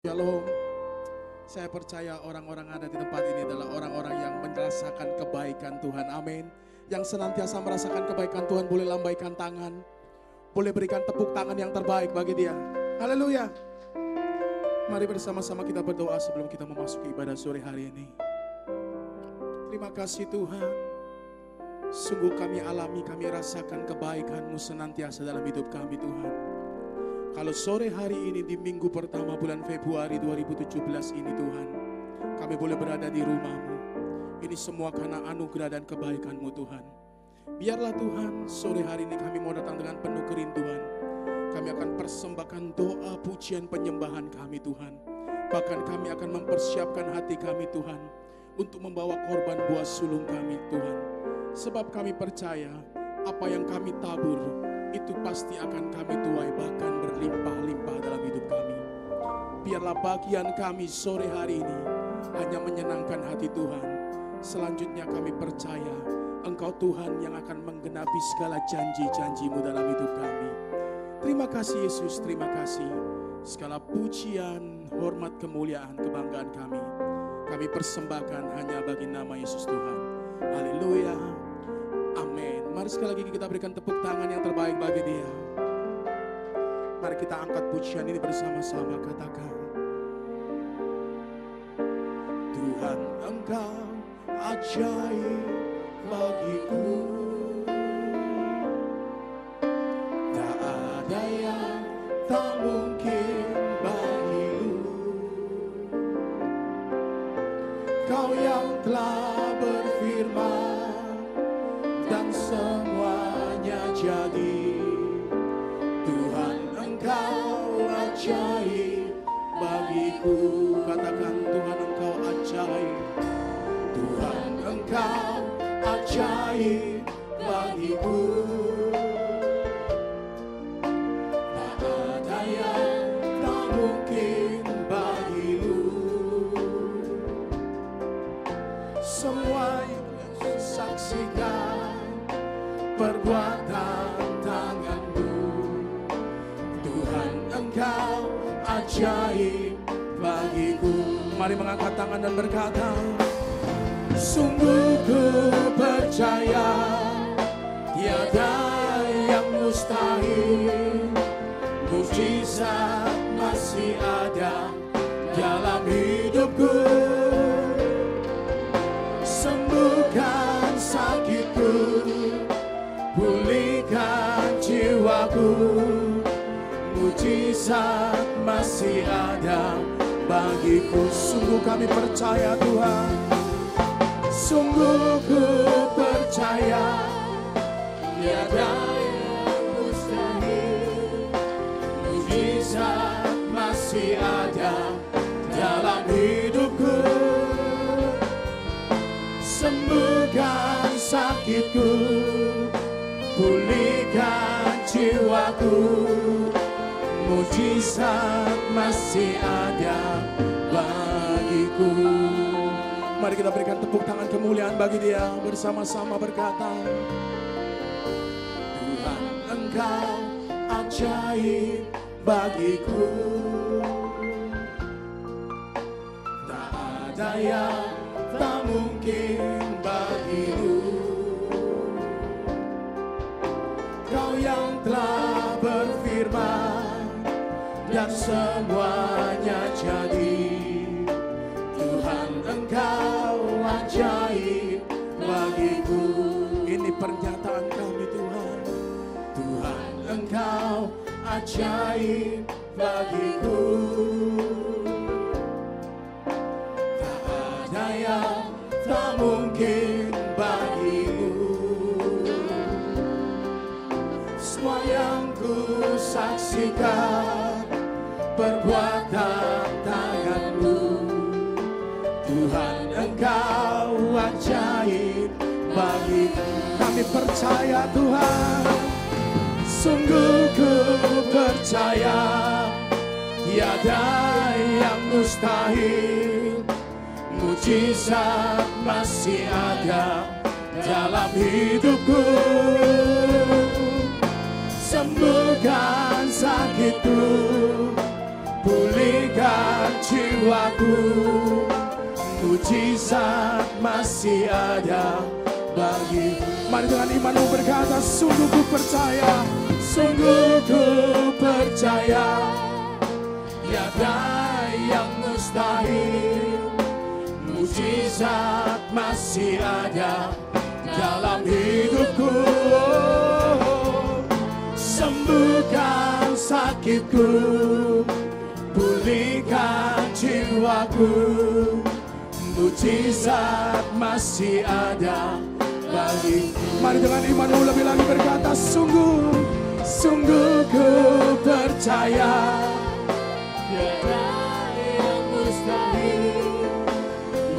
Shalom. Saya percaya orang-orang ada di tempat ini adalah orang-orang yang merasakan kebaikan Tuhan. Amin. Yang senantiasa merasakan kebaikan Tuhan boleh lambaikan tangan. Boleh berikan tepuk tangan yang terbaik bagi dia. Haleluya. Mari bersama-sama kita berdoa sebelum kita memasuki ibadah sore hari ini. Terima kasih Tuhan. Sungguh kami alami, kami rasakan kebaikan-Mu senantiasa dalam hidup kami Tuhan. Kalau sore hari ini di minggu pertama bulan Februari 2017 ini Tuhan, kami boleh berada di rumah-Mu. Ini semua karena anugerah dan kebaikan-Mu Tuhan. Biarlah Tuhan, sore hari ini kami mau datang dengan penuh kerinduan. Kami akan persembahkan doa, pujian, penyembahan kami Tuhan. Bahkan kami akan mempersiapkan hati kami Tuhan, untuk membawa korban buah sulung kami Tuhan. Sebab kami percaya, apa yang kami tabur, itu pasti akan kami tuai, bahkan berlimpah-limpah dalam hidup kami. Biarlah bagian kami sore hari ini hanya menyenangkan hati Tuhan. Selanjutnya kami percaya Engkau Tuhan yang akan menggenapi segala janji-janji-Mu dalam hidup kami. Terima kasih Yesus, terima kasih. Segala pujian, hormat, kemuliaan, kebanggaan kami persembahkan hanya bagi nama Yesus Tuhan. Haleluya. Amin. Mari sekali lagi kita berikan tepuk tangan yang terbaik bagi Dia. Mari kita angkat pujian ini bersama-sama, katakan: Tuhan Engkau ajaib bagiku, tak ada yang tak mungkin bagimu. Kau yang telah berfirman dan semuanya jadi. Tuhan Engkau ajaib bagiku. Katakan, Tuhan Engkau ajaib. Tuhan Engkau ajaib bagiku. Tak ada yang tak mungkin bagimu. Semua yang saksikan perbuatan tangan-Mu. Tuhan Engkau ajaib bagiku. Mari mengangkat tangan dan berkata, sungguh ku percaya tiada yang mustahil. Mujizat masih ada dalam hidupku. Sembuhkan sakitku, pulihkan jiwaku. Mujizat masih ada bagiku. Sungguh kami percaya Tuhan. Sungguh ku percaya tiada yang mustahil. Mujizat masih ada dalam hidupku. Sembuhkan sakitku, pulihkan jiwaku. Mujizat masih ada bagiku. Mari kita berikan tepuk tangan kemuliaan bagi Dia. Bersama-sama berkata, Tuhan Engkau ajaib bagiku. Tak ada yang tak mungkin bagimu. Kau yang telah berfirman dan semuanya jadi. Tuhan Engkau ajaib bagiku. Ini pernyataan kami Tuhan. Tuhan Engkau ajaib bagiku. Tak ada yang tak mungkin bagimu. Semua yang ku saksikan perbuatan tangan-Mu. Tuhan Engkau ajaib bagiku. Kami percaya Tuhan. Sungguh ku percaya tiada yang mustahil. Mujizat masih ada dalam hidupku. Sembuhkan sakitku, pulihkan jiwaku. Mujizat masih ada bagi. Mari dengan imanmu berkata, sungguh ku percaya, sungguh ku percaya, tiada yang mustahil. Mujizat masih ada dalam hidupku. Sembuhkan sakitku, pulihkan jiwaku. Mujizat masih ada bagi. Mari dengan imanmu lebih lagi berkata, sungguh, sungguh ku percaya, tiada yang mustahil.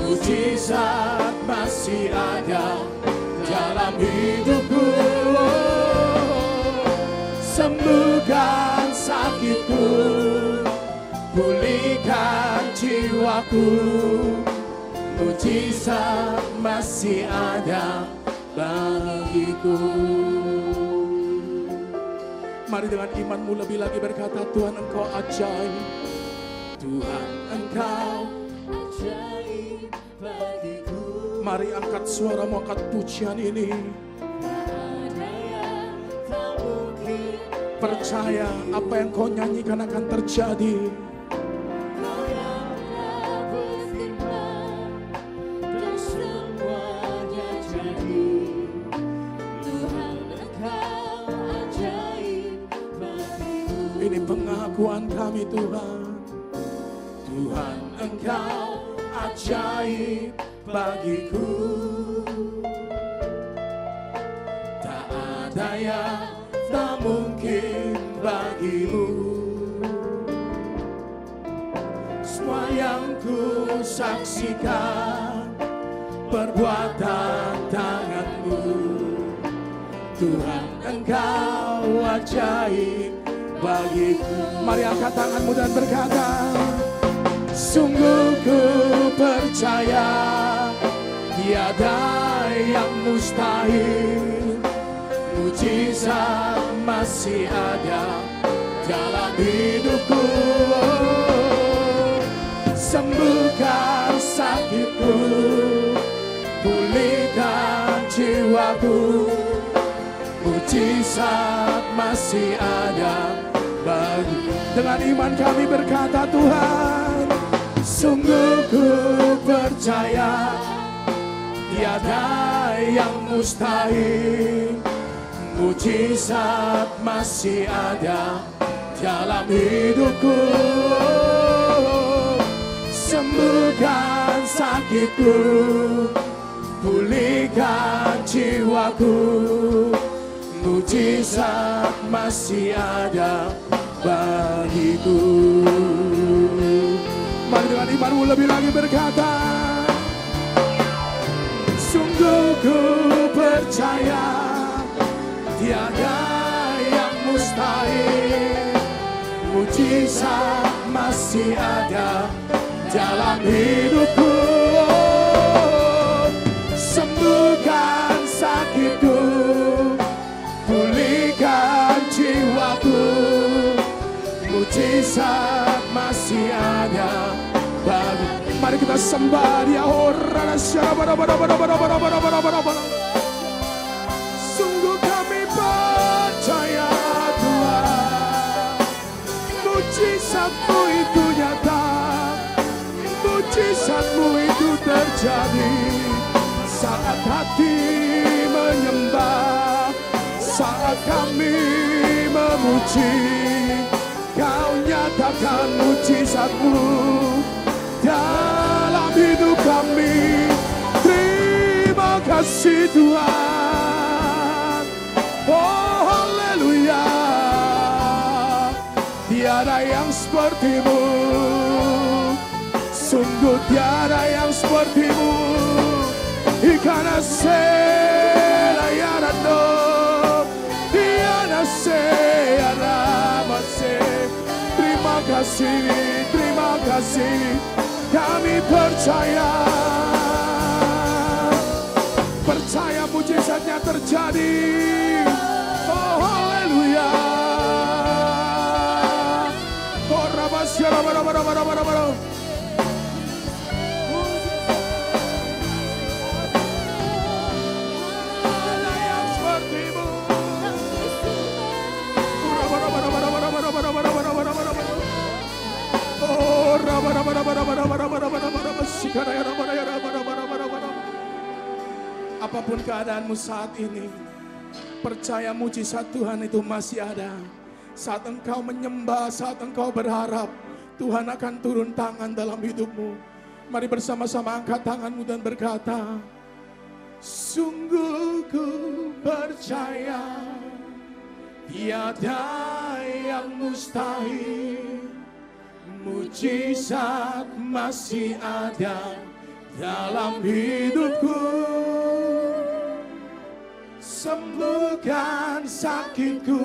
Mujizat masih ada dalam hidupku. Sembuhkan sakitku, pulihkan jiwaku. Mujizat masih ada bagiku. Mari dengan imanmu lebih lagi berkata, Tuhan Engkau ajaib, Tuhan Engkau ajaib bagiku. Mari angkat suaramu, angkat pujian ini. Percaya apa yang kau nyanyikan akan terjadi. Ini pengakuan kami Tuhan. Tuhan Engkau ajaib bagiku. Tak ada yang tak mungkin bagimu. Semua yang ku saksikan perbuatan tanganmu. Tuhan Engkau ajaib bagiku. Mari angkat tanganmu dan berkata, sungguh ku percaya, tiada yang mustahil. Mujizat masih ada dalam hidupku. Sembuhkan sakitku, pulihkan jiwaku. Mujizat masih ada bagi. Dengan iman kami berkata, Tuhan, sungguh ku percaya, tiada yang mustahil. Mujizat masih ada dalam hidupku. Sembuhkan sakitku, pulihkan jiwaku. Mujizat masih ada bagiku. Mari dengan imanmu lebih lagi berkata, sungguh ku percaya, tiada yang mustahil. Mujizat masih ada dalam hidupku. Sembuhkan sakitku, pulihkan jiwaku. Mujizat masih ada bagi. Mari kita sembah Dia. Sungguh kami percaya Tuhan, mujizat-Mu itu nyata, mujizat-Mu itu terjadi saat hati menyembah, saat kami memuji. Kau nyatakan mujizat-Mu dalam hidup kami. Terima kasih Tuhan. Oh haleluya. Tiada yang seperti-Mu, sungguh tiada yang seperti-Mu. Ikana selayarando, tiada seyaramase. Terima kasih, kami percaya. Percaya mujizatnya terjadi. Oh haleluya. Oh rabasyara Apapun keadaanmu saat ini, percaya mujizat Tuhan itu masih ada. Saat engkau menyembah, saat engkau berharap, Tuhan akan turun tangan dalam hidupmu. Mari bersama-sama angkat tanganmu dan berkata, sungguh ku percaya tiada yang mustahil, mujizat masih ada dalam hidupku. Sembuhkan sakitku,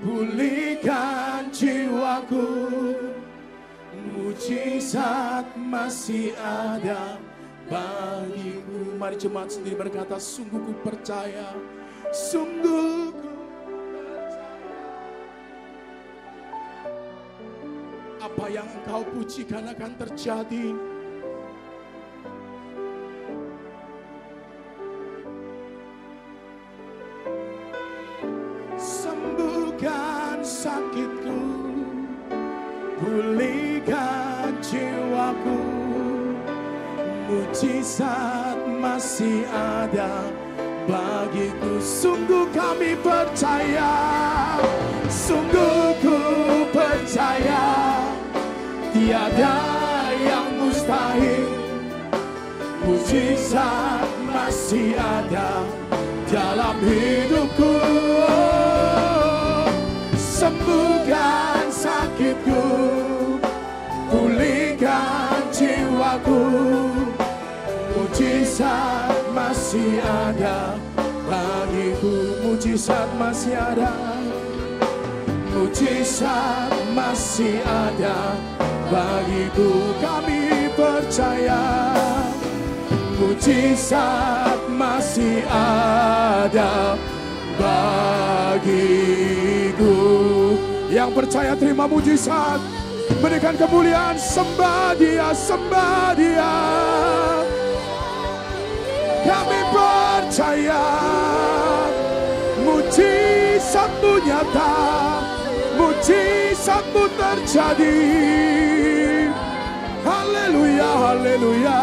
pulihkan jiwaku, mujizat masih ada bagiku. Mari jemaat sendiri berkata, sungguh ku percaya, sungguh ku percaya. Apa yang engkau pujikan akan terjadi. Sembuhkan sakitku, pulihkan jiwaku, mujizat masih ada bagiku. Sungguh kami percaya, sungguh ku percaya, tiada yang mustahil, mujizat masih ada dalam hidupku. Sembuhkan sakitku, pulihkan jiwaku, mujizat masih ada bagiku. Mujizat masih ada, mujizat masih ada bagiku. Kami percaya, mujizat masih ada bagiku. Yang percaya terima mujizat, berikan kemuliaan, sembah Dia, sembah Dia. Kami percaya mujizat-Mu nyata, mujizat-Mu terjadi. Haleluya, haleluya.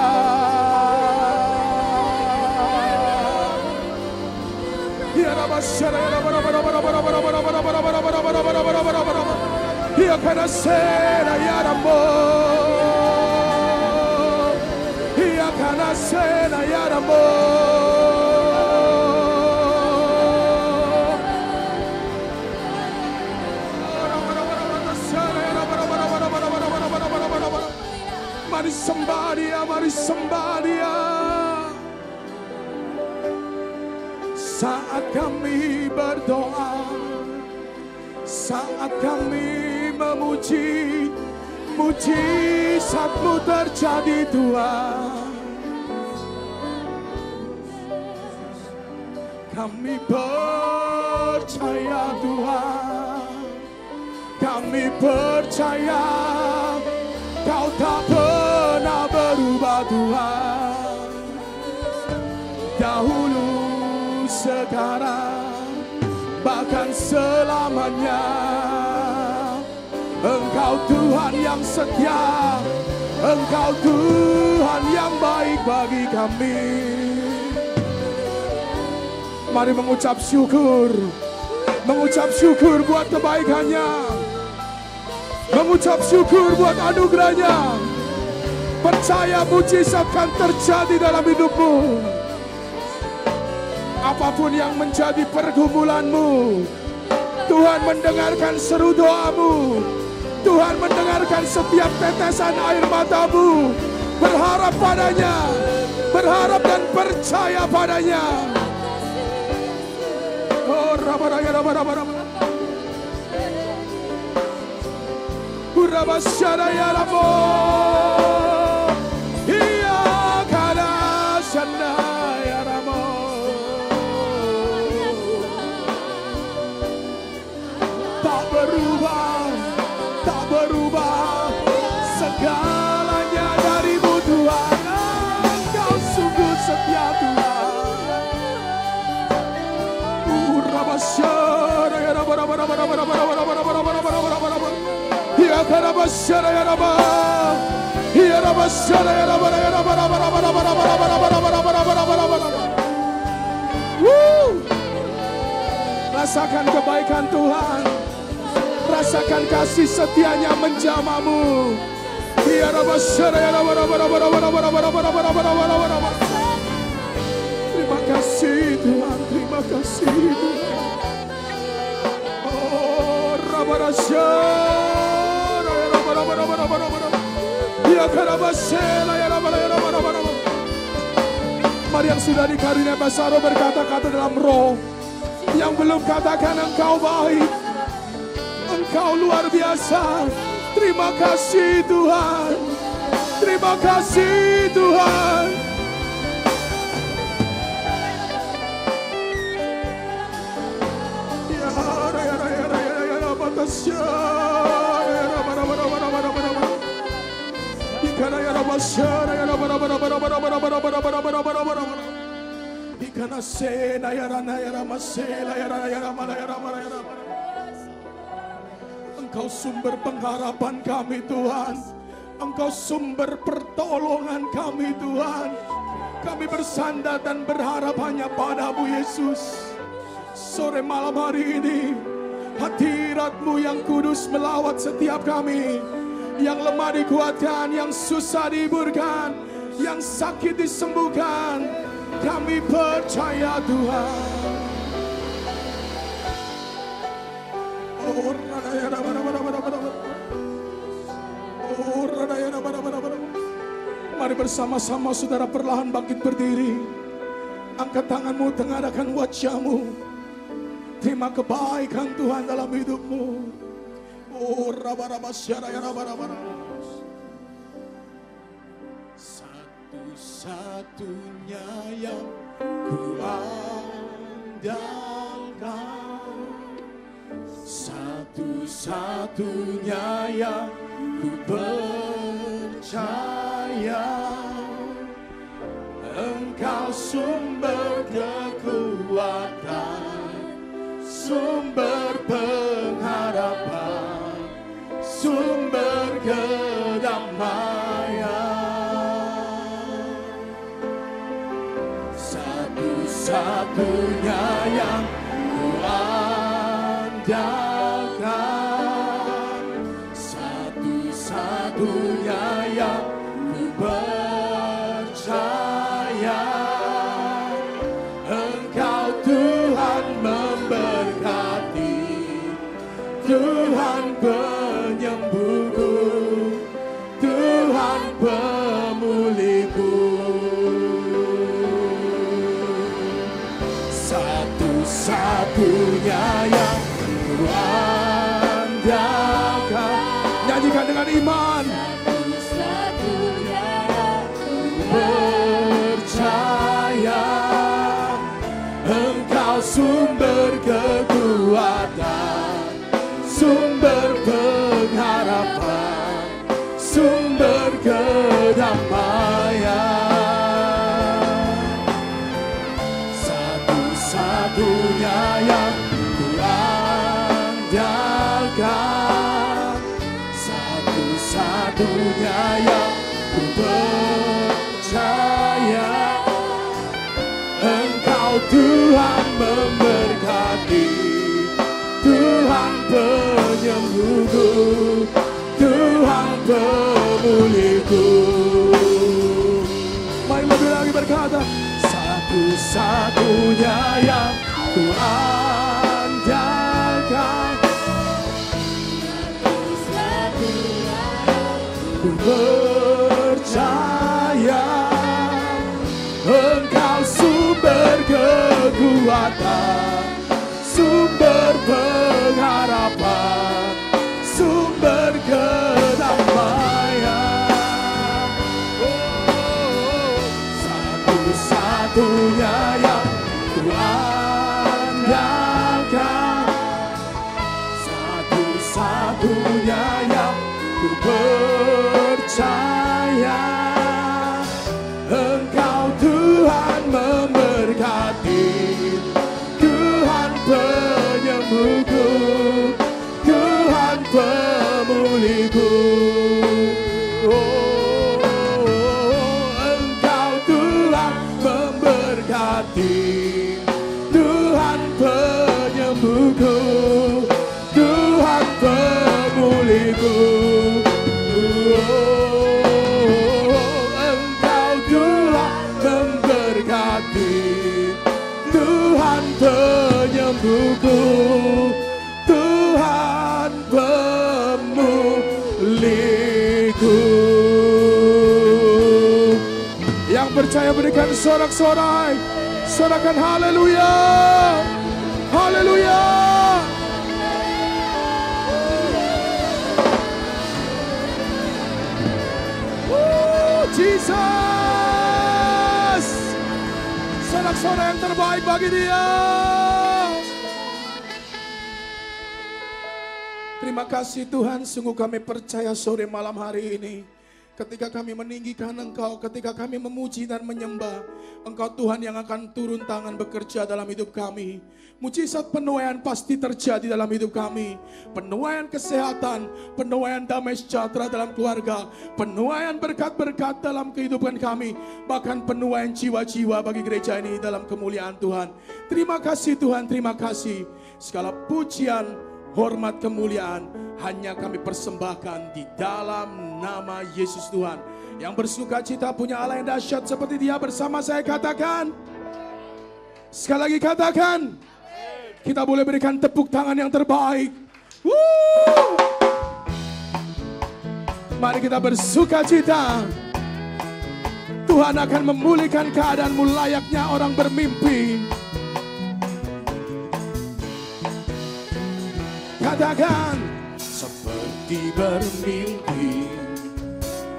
Ia kana sera yaramo, ia kana sera yaramo. Mari sembah Dia, mari sembah Dia. Saat kami berdoa, saat kami memuji, mujizat-Mu terjadi Tuhan. Kami percaya Tuhan, kami percaya Kau tak pernah berubah Tuhan. Dahulu, sekarang, bahkan selamanya, Engkau Tuhan yang setia, Engkau Tuhan yang baik bagi kami. Mari mengucap syukur buat kebaikannya, mengucap syukur buat anugerahnya. Percaya mujizat akan terjadi dalam hidupmu. Apapun yang menjadi pergumulanmu, Tuhan mendengarkan seru doamu. Tuhan mendengarkan setiap tetesan air matamu. Berharap padanya, berharap dan percaya padanya. Oh, rabaraya, rabaraya, rabaraya, rabo. Iya kana sanaya ramo. Tak berubah, tak berubah. Rasakan kebaikan Tuhan, rasakan kasih setianya menjamamu. Terima kasih Tuhan, terima kasih Tuhan. Oh, Rabarasya, mari yang sudah dikarunia bahasa roh berkata-kata dalam roh. Yang belum katakan engkau baik, engkau luar biasa. Terima kasih Tuhan, terima kasih Tuhan. Engkau sumber pengharapan kami Tuhan, Engkau sumber pertolongan kami Tuhan. Kami bersandar dan berharap hanya padamu Yesus. Sore malam hari ini hadirat-Mu yang kudus melawat setiap kami. Yang lemah dikuatkan, yang susah dihiburkan, yang sakit disembuhkan. Kami percaya Tuhan. Mari bersama-sama saudara perlahan bangkit berdiri. Angkat tanganmu, tengadahkan wajahmu. Terima kebaikan Tuhan dalam hidupmu. Oh, satu-satunya yang ku andalkan, satu-satunya yang ku percaya. Engkau sumber kekuatan, sumber pengharapan, sumber kedamaian. Satu-satunya yang ku andalkan, satu-satunya yang ku percaya. Engkau Tuhan memberkati, Tuhan penyembuhku, Tuhan pemulihku. Satu-satunya yang ku andalkan. Nyanyikan dengan iman. Satu-satunya yang ku percaya. Engkau sumber kekuatan, sumber pengharapan, sumber kedamaian. Satu-satunya yang ku andalkan, satu-satunya yang ku percaya. Engkau Tuhan memberkati, Tuhan penyembuhku, Tuhan pemulihku. Mari lebih lagi berkata, satu-satunya yang ku andalkan, satu-satunya ku percaya. Engkau sumber kekuatan, sumber pengharapan, sumber kedamaian. Oh, satu-satunya yang ku andalkan, satu-satunya yang ku percaya. Engkau Tuhan memberkati, percaya berikan sorak-sorai. Sorakan haleluya. Haleluya. Jesus. Sorak-sorai yang terbaik bagi Dia. Terima kasih Tuhan, sungguh kami percaya sore malam hari ini. Ketika kami meninggikan Engkau, ketika kami memuji dan menyembah, Engkau Tuhan yang akan turun tangan bekerja dalam hidup kami. Mujizat penuaian pasti terjadi dalam hidup kami. Penuaian kesehatan, penuaian damai sejahtera dalam keluarga, penuaian berkat-berkat dalam kehidupan kami, bahkan penuaian jiwa-jiwa bagi gereja ini dalam kemuliaan Tuhan. Terima kasih Tuhan, terima kasih. Segala pujian, hormat, kemuliaan hanya kami persembahkan di dalam nama Yesus Tuhan. Yang bersuka cita punya Allah yang dahsyat seperti Dia bersama saya katakan. Sekali lagi katakan. Kita boleh berikan tepuk tangan yang terbaik. Woo! Mari kita bersuka cita. Tuhan akan memulihkan keadaanmu layaknya orang bermimpi. Katakan, seperti bermimpi,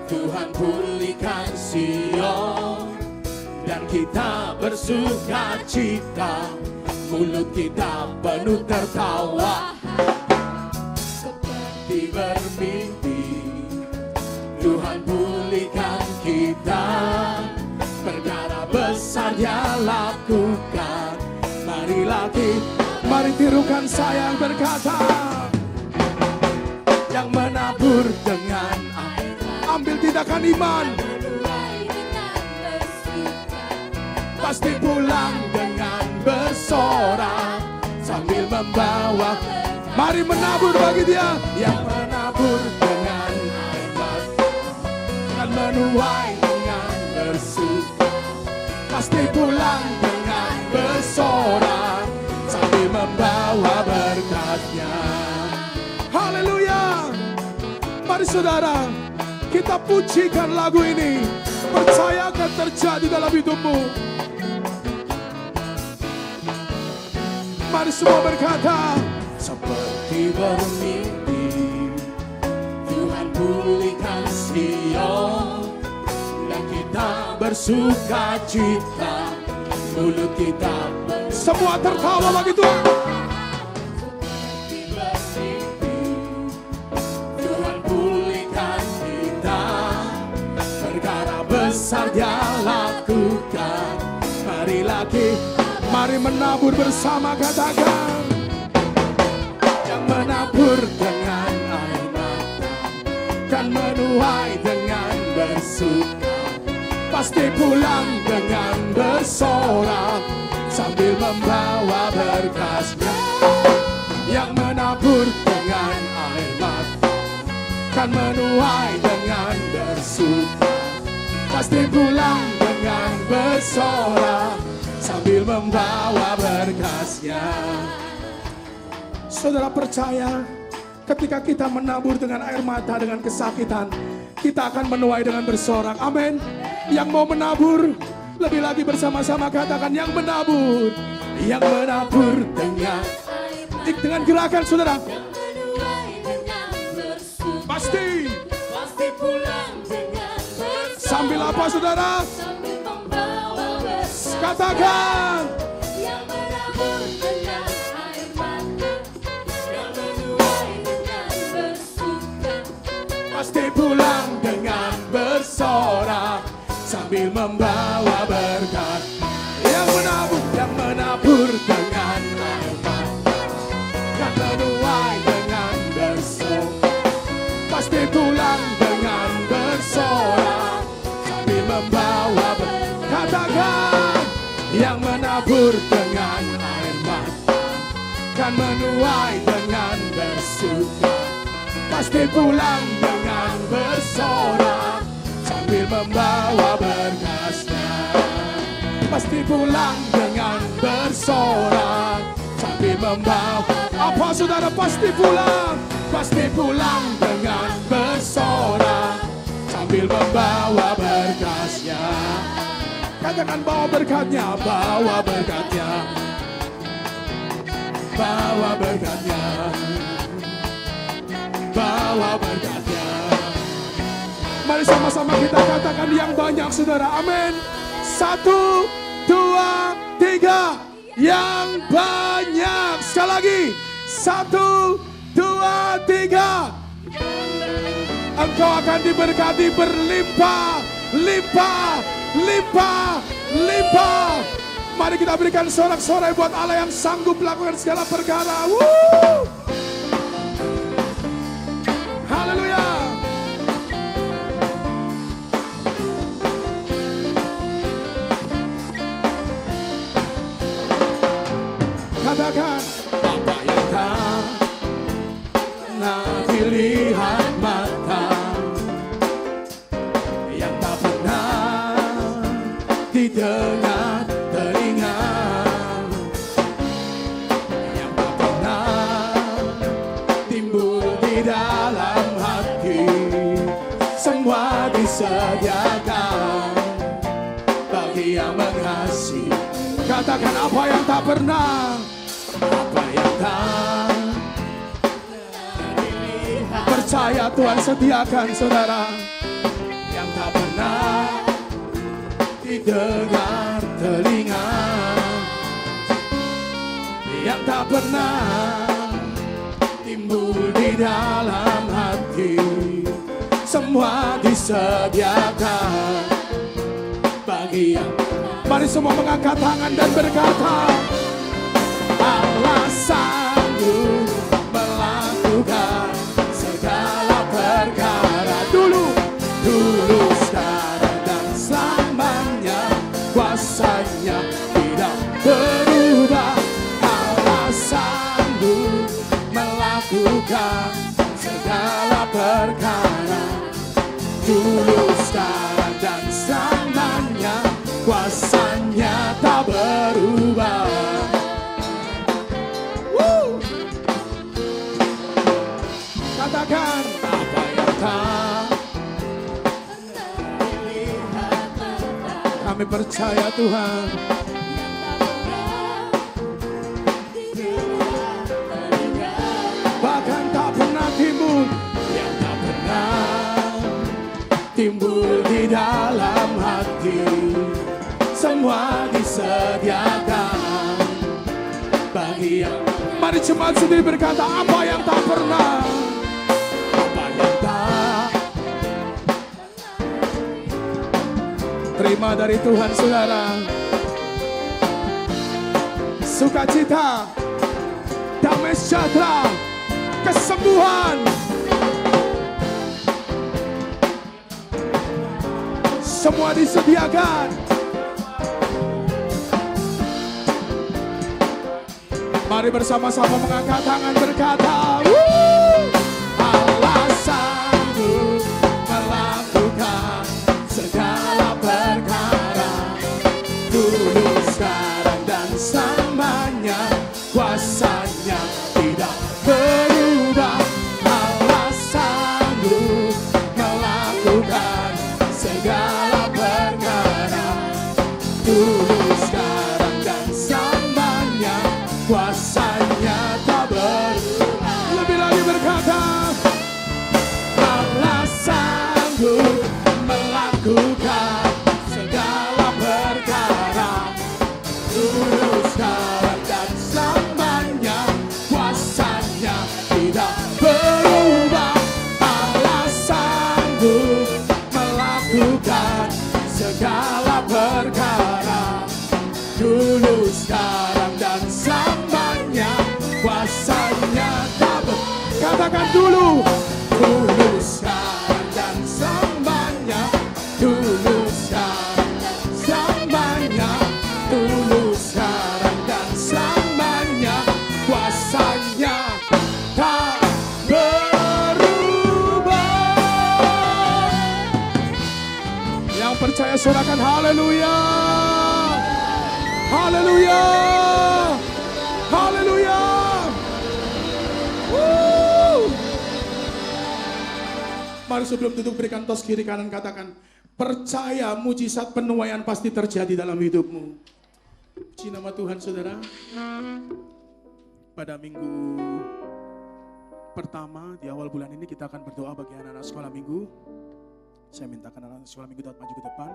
Tuhan pulihkan Sion, dan kita bersuka cita, mulut kita penuh tertawa. Seperti bermimpi, Tuhan pulihkan kita, perkara besar Dia lakukan. Marilah kita, mari tirukan saya yang berkata, yang menabur dengan air, ambil tindakan iman, pasti pulang dengan bersorak sambil membawa. Mari menabur bagi Dia, yang menabur dengan air mata dan menuai dengan bersuka, pasti pulang dengan bersorak sambil membawa berkat-Nya. Haleluya. Mari saudara, kita pujikan lagu ini. Percaya akan terjadi dalam hidupmu. Mari semua berkata, seperti bermimpi, Tuhan pulihkan Sion, dan kita bersuka cita, mulut kita semua tertawa bagi Tuhan. Tuhan pulihkan kita, perkara besar Dia lakukan. Marilah kita, mari menabur bersama, katakan, yang menabur dengan air mata kan menuai dengan bersuka, pasti pulang dengan bersorak sambil membawa berkas-Nya. Yang menabur dengan air mata kan menuai dengan bersuka, pasti pulang dengan bersorak sambil membawa berkas-Nya. Saudara percaya, ketika kita menabur dengan air mata, dengan kesakitan, kita akan menuai dengan bersorak. Amin. Yang mau menabur, lebih lagi bersama-sama katakan, yang menabur dengan gerakan saudara. Pasti pulang dengan bersorak. Sambil apa saudara? Katakan, yang menabur dengan air mata, yang menuai dengan bersuka, pasti pulang dengan bersorak sambil membawa berkat. Yang menabur dengan air mata, yang menuai dengan bersuka, pasti pulang dengan bersorak sambil membawa berkat. Katakan, yang menabur dengan air mata kan menuai dengan bersuka, pasti pulang dengan bersorak sambil membawa berkas-Nya. Pasti pulang dengan bersorak sambil membawa. Apa saudara? Pasti pulang dengan bersorak sambil membawa berkas-Nya. Katakan bawa berkatnya, bawa berkatnya, bawa berkatnya, bawa berkatnya. Mari sama-sama kita katakan yang banyak, saudara. Amin. 1, 2, 3. Yang banyak. Sekali lagi. 1, 2, 3. Engkau akan diberkati berlimpah, limpah, limpah, limpah. Mari kita berikan sorak-sorai buat Allah yang sanggup melakukan segala perkara. Haleluya. Katakan, apa yang tak pernah dilihat mata, yang tak pernah didengar telinga, yang tak pernah timbul di dalam hati, semua disediakan bagi yang mengasihi. Katakan apa yang tak pernah, apa yang tak percaya Tuhan sediakan, saudara. Yang tak pernah didengar telinga, yang tak pernah timbul di dalam hati, semua disediakan bagi yang. Mari semua mengangkat tangan dan berkata, Allah sanggup melakukan segala perkara. Dulu, sekarang dan selamanya, kuasanya tidak berubah. Allah sanggup melakukan segala perkara. Dulu, sekarang dan selamanya, kuasanya tak berubah. Katakan apa yang tak kami percaya Tuhan. Bahkan tak pernah timbul, yang tak pernah timbul di dalam hati, semua disediakan bagi yang. Mari jemaat sendiri berkata, apa yang tak pernah, apa yang tak. Terima dari Tuhan, saudara. Sukacita, damai sejahtera, kesembuhan, semua disediakan. Mari bersama-sama mengangkat tangan berkata, Allah sanggup melakukan segala perkara. Dulu, sekarang dan selamanya, kuasanya tidak berubah. Allah sanggup melakukan segala perkara. Dulu, sekarang dan selamanya, kuasanya tak berubah. Lebih lagi berkata, Allah sanggup melakukan segala perkara. Dulu, sekarang dan selamanya, kuasanya tidak berubah. Allah sanggup melakukan segala perkara. Dulu, sekarang dan selamanya, kuasanya tak berubah. Katakan dulu, sekarang dan selamanya. Dulu, sekarang dan selamanya. Dulu, sekarang dan selamanya, kuasanya tak berubah. Yang percaya sorakan haleluya. Haleluya. Haleluya. Mari sebelum duduk berikan tos kiri kanan, katakan Percaya mujizat penuaian pasti terjadi dalam hidupmu. Puji nama Tuhan saudara. Pada minggu pertama di awal bulan ini kita akan berdoa bagi anak-anak sekolah minggu. Saya mintakan anak-anak sekolah minggu dapat maju ke depan.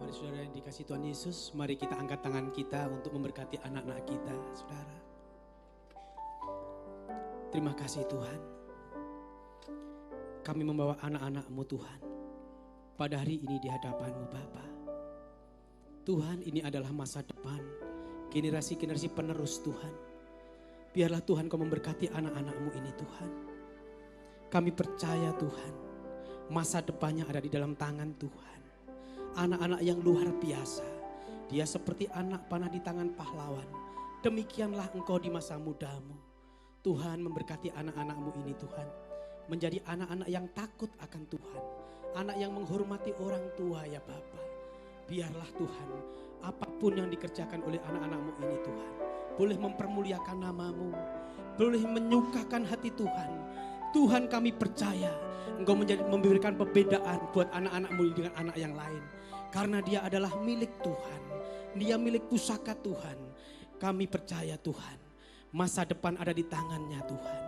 Mari saudara yang dikasih Tuhan Yesus, mari kita angkat tangan kita untuk memberkati anak-anak kita, saudara. Terima kasih Tuhan. Kami membawa anak-anak-Mu Tuhan pada hari ini di hadapan-Mu Bapa. Tuhan, ini adalah masa depan, generasi-generasi penerus Tuhan. Biarlah Tuhan Kau memberkati anak-anak-Mu ini Tuhan. Kami percaya Tuhan, masa depannya ada di dalam tangan Tuhan. Anak-anak yang luar biasa, dia seperti anak panah di tangan pahlawan. Demikianlah Engkau di masa mudamu. Tuhan memberkati anak-anak-Mu ini Tuhan. Menjadi anak-anak yang takut akan Tuhan. Anak yang menghormati orang tua ya Bapa. Biarlah Tuhan, apapun yang dikerjakan oleh anak-anak-Mu ini Tuhan, boleh mempermuliakan nama-Mu, boleh menyukakan hati Tuhan. Tuhan, kami percaya Engkau memberikan perbedaan buat anak-anak-Mu dengan anak yang lain. Karena dia adalah milik Tuhan. Dia milik pusaka Tuhan. Kami percaya Tuhan, masa depan ada di tangannya Tuhan.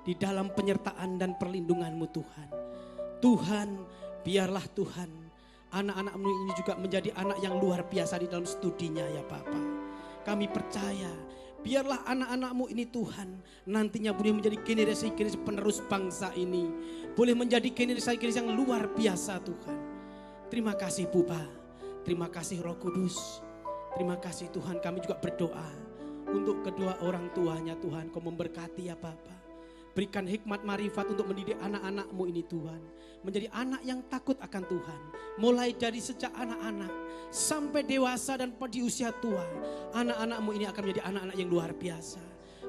Di dalam penyertaan dan perlindungan-Mu Tuhan. Tuhan, biarlah Tuhan, anak-anak-Mu ini juga menjadi anak yang luar biasa di dalam studinya ya Bapa. Kami percaya, biarlah anak-anak-Mu ini Tuhan nantinya boleh menjadi generasi-generasi penerus bangsa ini. Boleh menjadi generasi-generasi yang luar biasa Tuhan. Terima kasih Bapa, terima kasih Roh Kudus. Terima kasih Tuhan, kami juga berdoa untuk kedua orang tuanya Tuhan. Kau memberkati ya Bapa. Berikan hikmat marifat untuk mendidik anak-anak-Mu ini Tuhan. Menjadi anak yang takut akan Tuhan. Mulai dari sejak anak-anak sampai dewasa dan di usia tua. Anak-anak-Mu ini akan menjadi anak-anak yang luar biasa.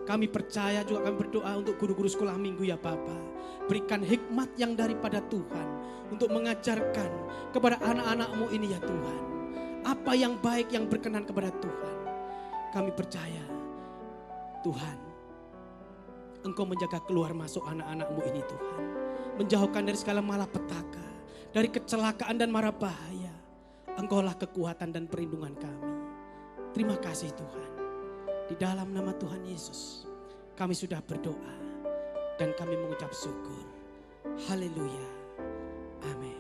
Kami percaya juga kami berdoa untuk guru-guru sekolah minggu ya Bapa. Berikan hikmat yang daripada Tuhan. Untuk mengajarkan kepada anak-anak-Mu ini ya Tuhan. Apa yang baik yang berkenan kepada Tuhan. Kami percaya Tuhan, Engkau menjaga keluar masuk anak-anak-Mu ini Tuhan. Menjauhkan dari segala malapetaka, dari kecelakaan dan mara bahaya. Engkaulah kekuatan dan perlindungan kami. Terima kasih Tuhan. Di dalam nama Tuhan Yesus kami sudah berdoa dan kami mengucap syukur. Haleluya. Amin.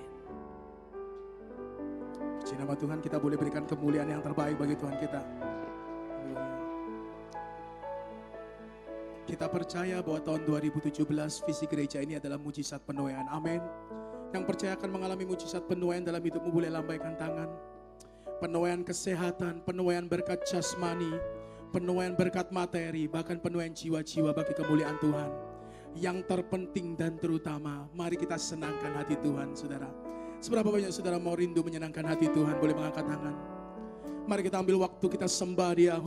Puji nama Tuhan, kita boleh berikan kemuliaan yang terbaik bagi Tuhan kita. Kita percaya bahwa tahun 2017 visi gereja ini adalah mujizat penuaian. Amin. Yang percaya akan mengalami mujizat penuaian dalam hidupmu boleh lambaikan tangan. Penuaian kesehatan, penuaian berkat jasmani, penuaian berkat materi, bahkan penuaian jiwa-jiwa bagi kemuliaan Tuhan. Yang terpenting dan terutama, mari kita senangkan hati Tuhan, saudara. Seberapa banyak saudara mau rindu menyenangkan hati Tuhan, boleh mengangkat tangan. Mari kita ambil waktu, kita sembah Dia.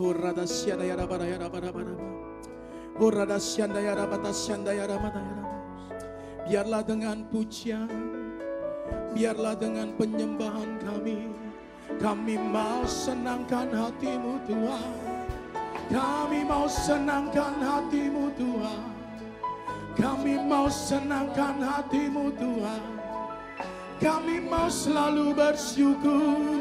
Biarlah dengan pujian, biarlah dengan penyembahan kami mau senangkan hati-Mu Tuhan. Kami mau senangkan hati-Mu Tuhan. Kami mau senangkan hati-Mu Tuhan. Kami mau selalu bersyukur.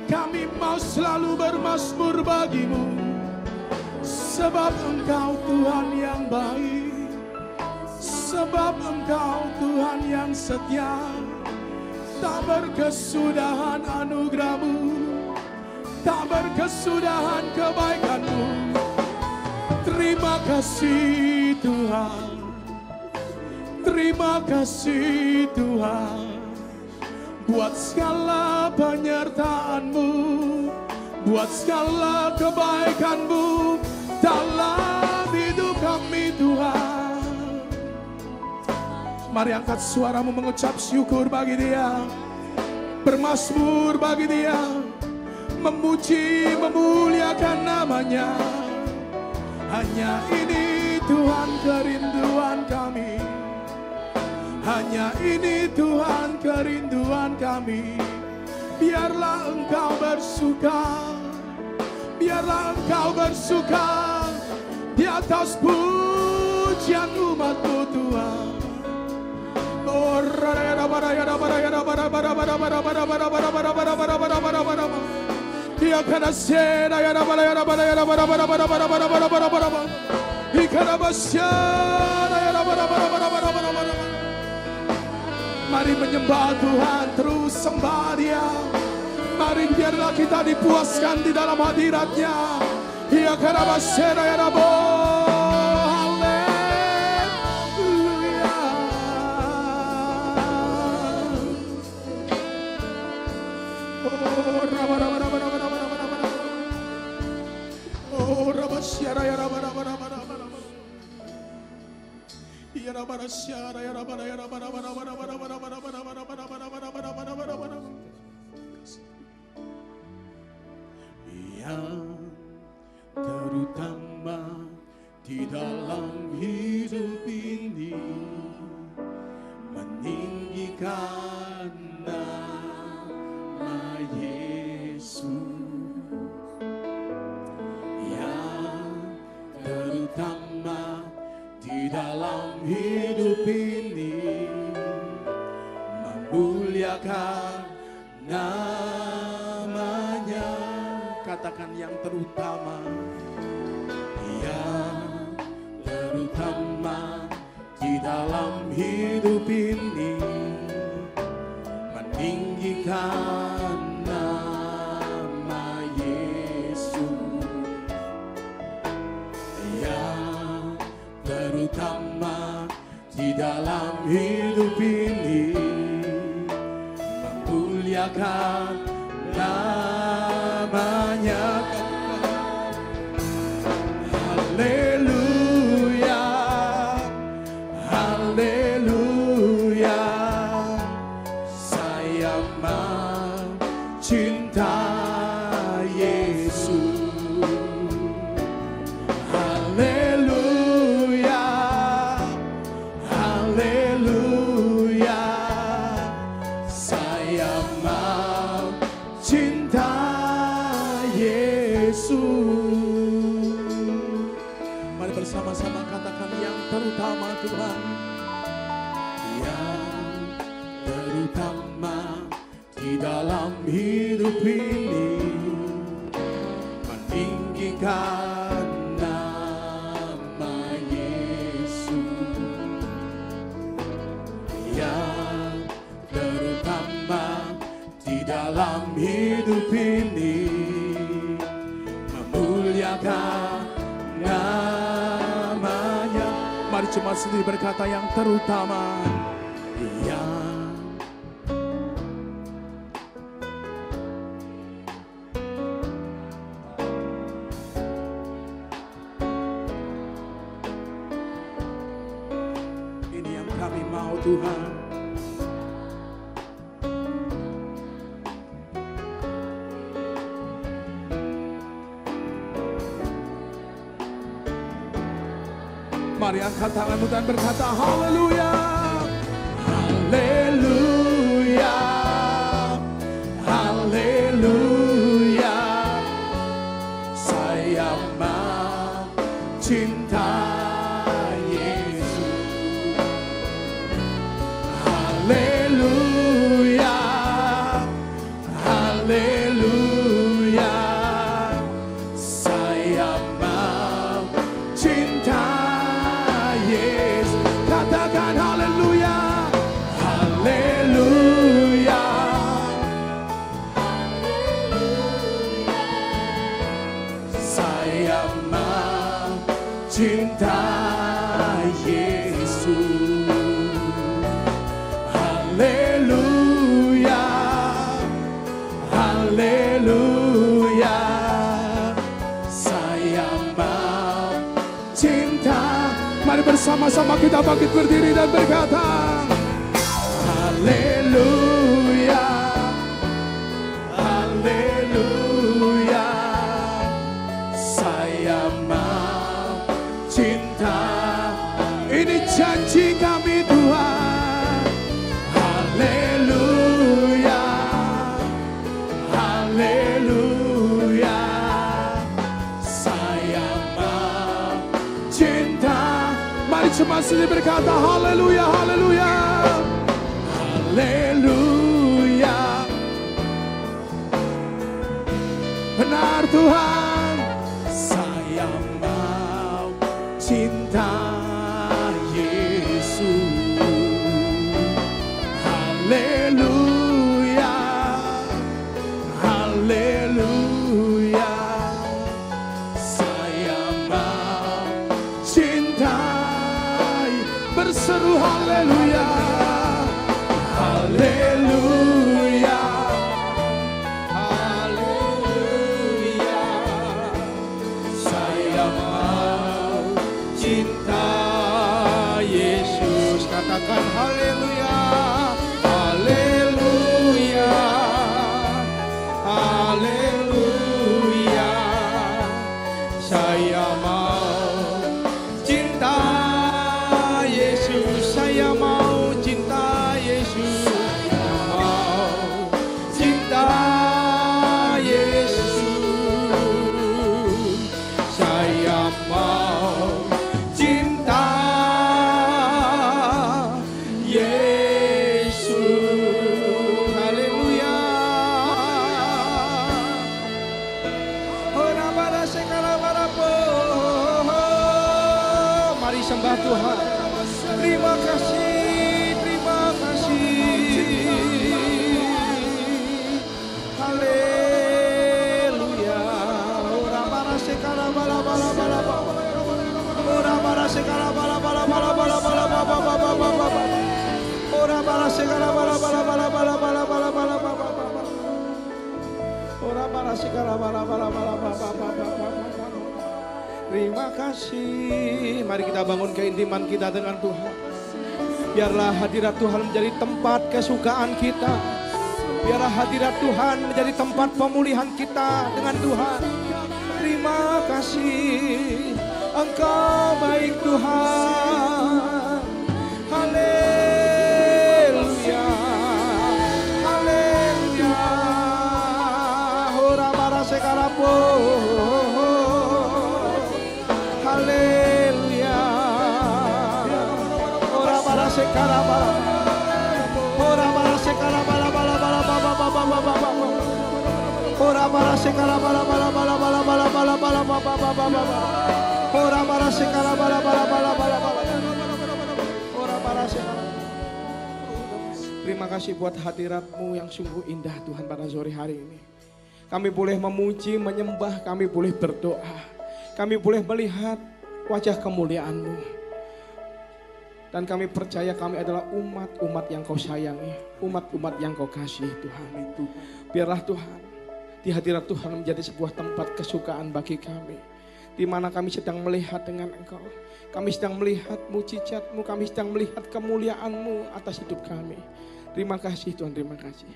Kami mau selalu bermazmur bagi-Mu. Sebab Engkau Tuhan yang baik. Sebab Engkau Tuhan yang setia. Tak berkesudahan anugerah-Mu. Tak berkesudahan kebaikan-Mu. Terima kasih Tuhan. Terima kasih Tuhan. Buat segala penyertaan-Mu. Buat segala kebaikan-Mu dalam hidup kami Tuhan. Mari angkat suaramu mengucap syukur bagi Dia. Bermazmur bagi Dia. Memuji, memuliakan nama-Nya. Hanya ini Tuhan kerinduan kami. Hanya ini Tuhan kerinduan kami. Biarlah Engkau bersuka. Kau bersuka di atas pujian umat-Mu Tuhan. Oh, dia kena seda ya bara ya bara ya bara bara bara bara bara bara bara bara. Ikana basyara ya bara bara bara bara bara bara. Mari menyembah Tuhan, terus sembah Dia. Mari biarlah kita dipuaskan di dalam hadirat-Nya. Ia kena basyara ya rabo. Yang terutama di dalam hidup ini meninggikan nama Yesus. Yang terutama di dalam hidup ini memuliakan namanya. Katakan yang terutama. Yang terutama di dalam hidup ini meninggikan nama Yesus. Yang terutama di dalam hidup ini memuliakan namanya. Haleluya, haleluya, saya mencinta Yesus. Haleluya, haleluya, saya mencinta Yesus. Mari bersama-sama katakan yang terutama Tuhan. Yang terutama di dalam hidup ini meninggikan nama Yesus. Yang terutama di dalam hidup ini memuliakan namanya. Mari cuma sendiri berkata yang terutama. Yang ini yang kami mau Tuhan. Mari angkat tanganmu dan berkata haleluya, haleluya, haleluya, saya mencinta Yesus. Haleluya, haleluya, saya mencinta Yesus. Katakan haleluya, haleluya, saya mencinta Yesus. Haleluya, haleluya, saya mencinta. Mari bersama-sama kita bangkit berdiri dan berkata haleluya, haleluya, saya mencinta. Ini janji kami Tuhan. Haleluya, masih berkata haleluya, haleluya, haleluya. Benar Tuhan, saya mau cinta Yesus. Haleluya, haleluya. Saya mau cintai, berseru haleluya, haleluya, haleluya. Saya mau cinta Yesus. Katakan haleluya, haleluya, haleluya. Saya mau cinta Yesus. Saya mau cinta Yesus. Saya mau cinta Yesus. Saya mau cinta Yesus. Haleluya. Ora bara sekala barapo. Mari sembah Tuhan. Terima kasih, terima kasih. Haleluya. Ora bara sekala bala bala bala bala. Ora bara sekala bala bala bala bala bala bala bala bala. Ora bara sekala bala bala bala bala bala bala bala bala. Ora bara sekala bala bala bala bala bala. Terima kasih. Mari kita bangun keintiman kita dengan Tuhan. Biarlah hadirat Tuhan menjadi tempat kesukaan kita. Biarlah hadirat Tuhan menjadi tempat pemulihan kita dengan Tuhan. Terima kasih, Engkau baik Tuhan. Haleluya, haleluya. Ora bara sekarapo. Haleluya. Ora bara sekarabala. Ora bara sekarabala bala bala bala bala bala. Ora bara sekarabala bala bala bala bala bala bala bala bala. Ora bara sekarabala bala bala bala bala. Ora bara sekarabala. Terima kasih buat hadirat-Mu yang sungguh indah Tuhan pada sore hari ini. Kami boleh memuji, menyembah, kami boleh berdoa. Kami boleh melihat wajah kemuliaan-Mu. Dan kami percaya kami adalah umat-umat yang Kau sayangi. Umat-umat yang Kau kasih Tuhan. Biarlah Tuhan, di hadirat Tuhan menjadi sebuah tempat kesukaan bagi kami. Di mana kami sedang melihat dengan Engkau. Kami sedang melihat mujizat-Mu. Kami sedang melihat kemuliaan-Mu atas hidup kami. Terima kasih Tuhan, terima kasih.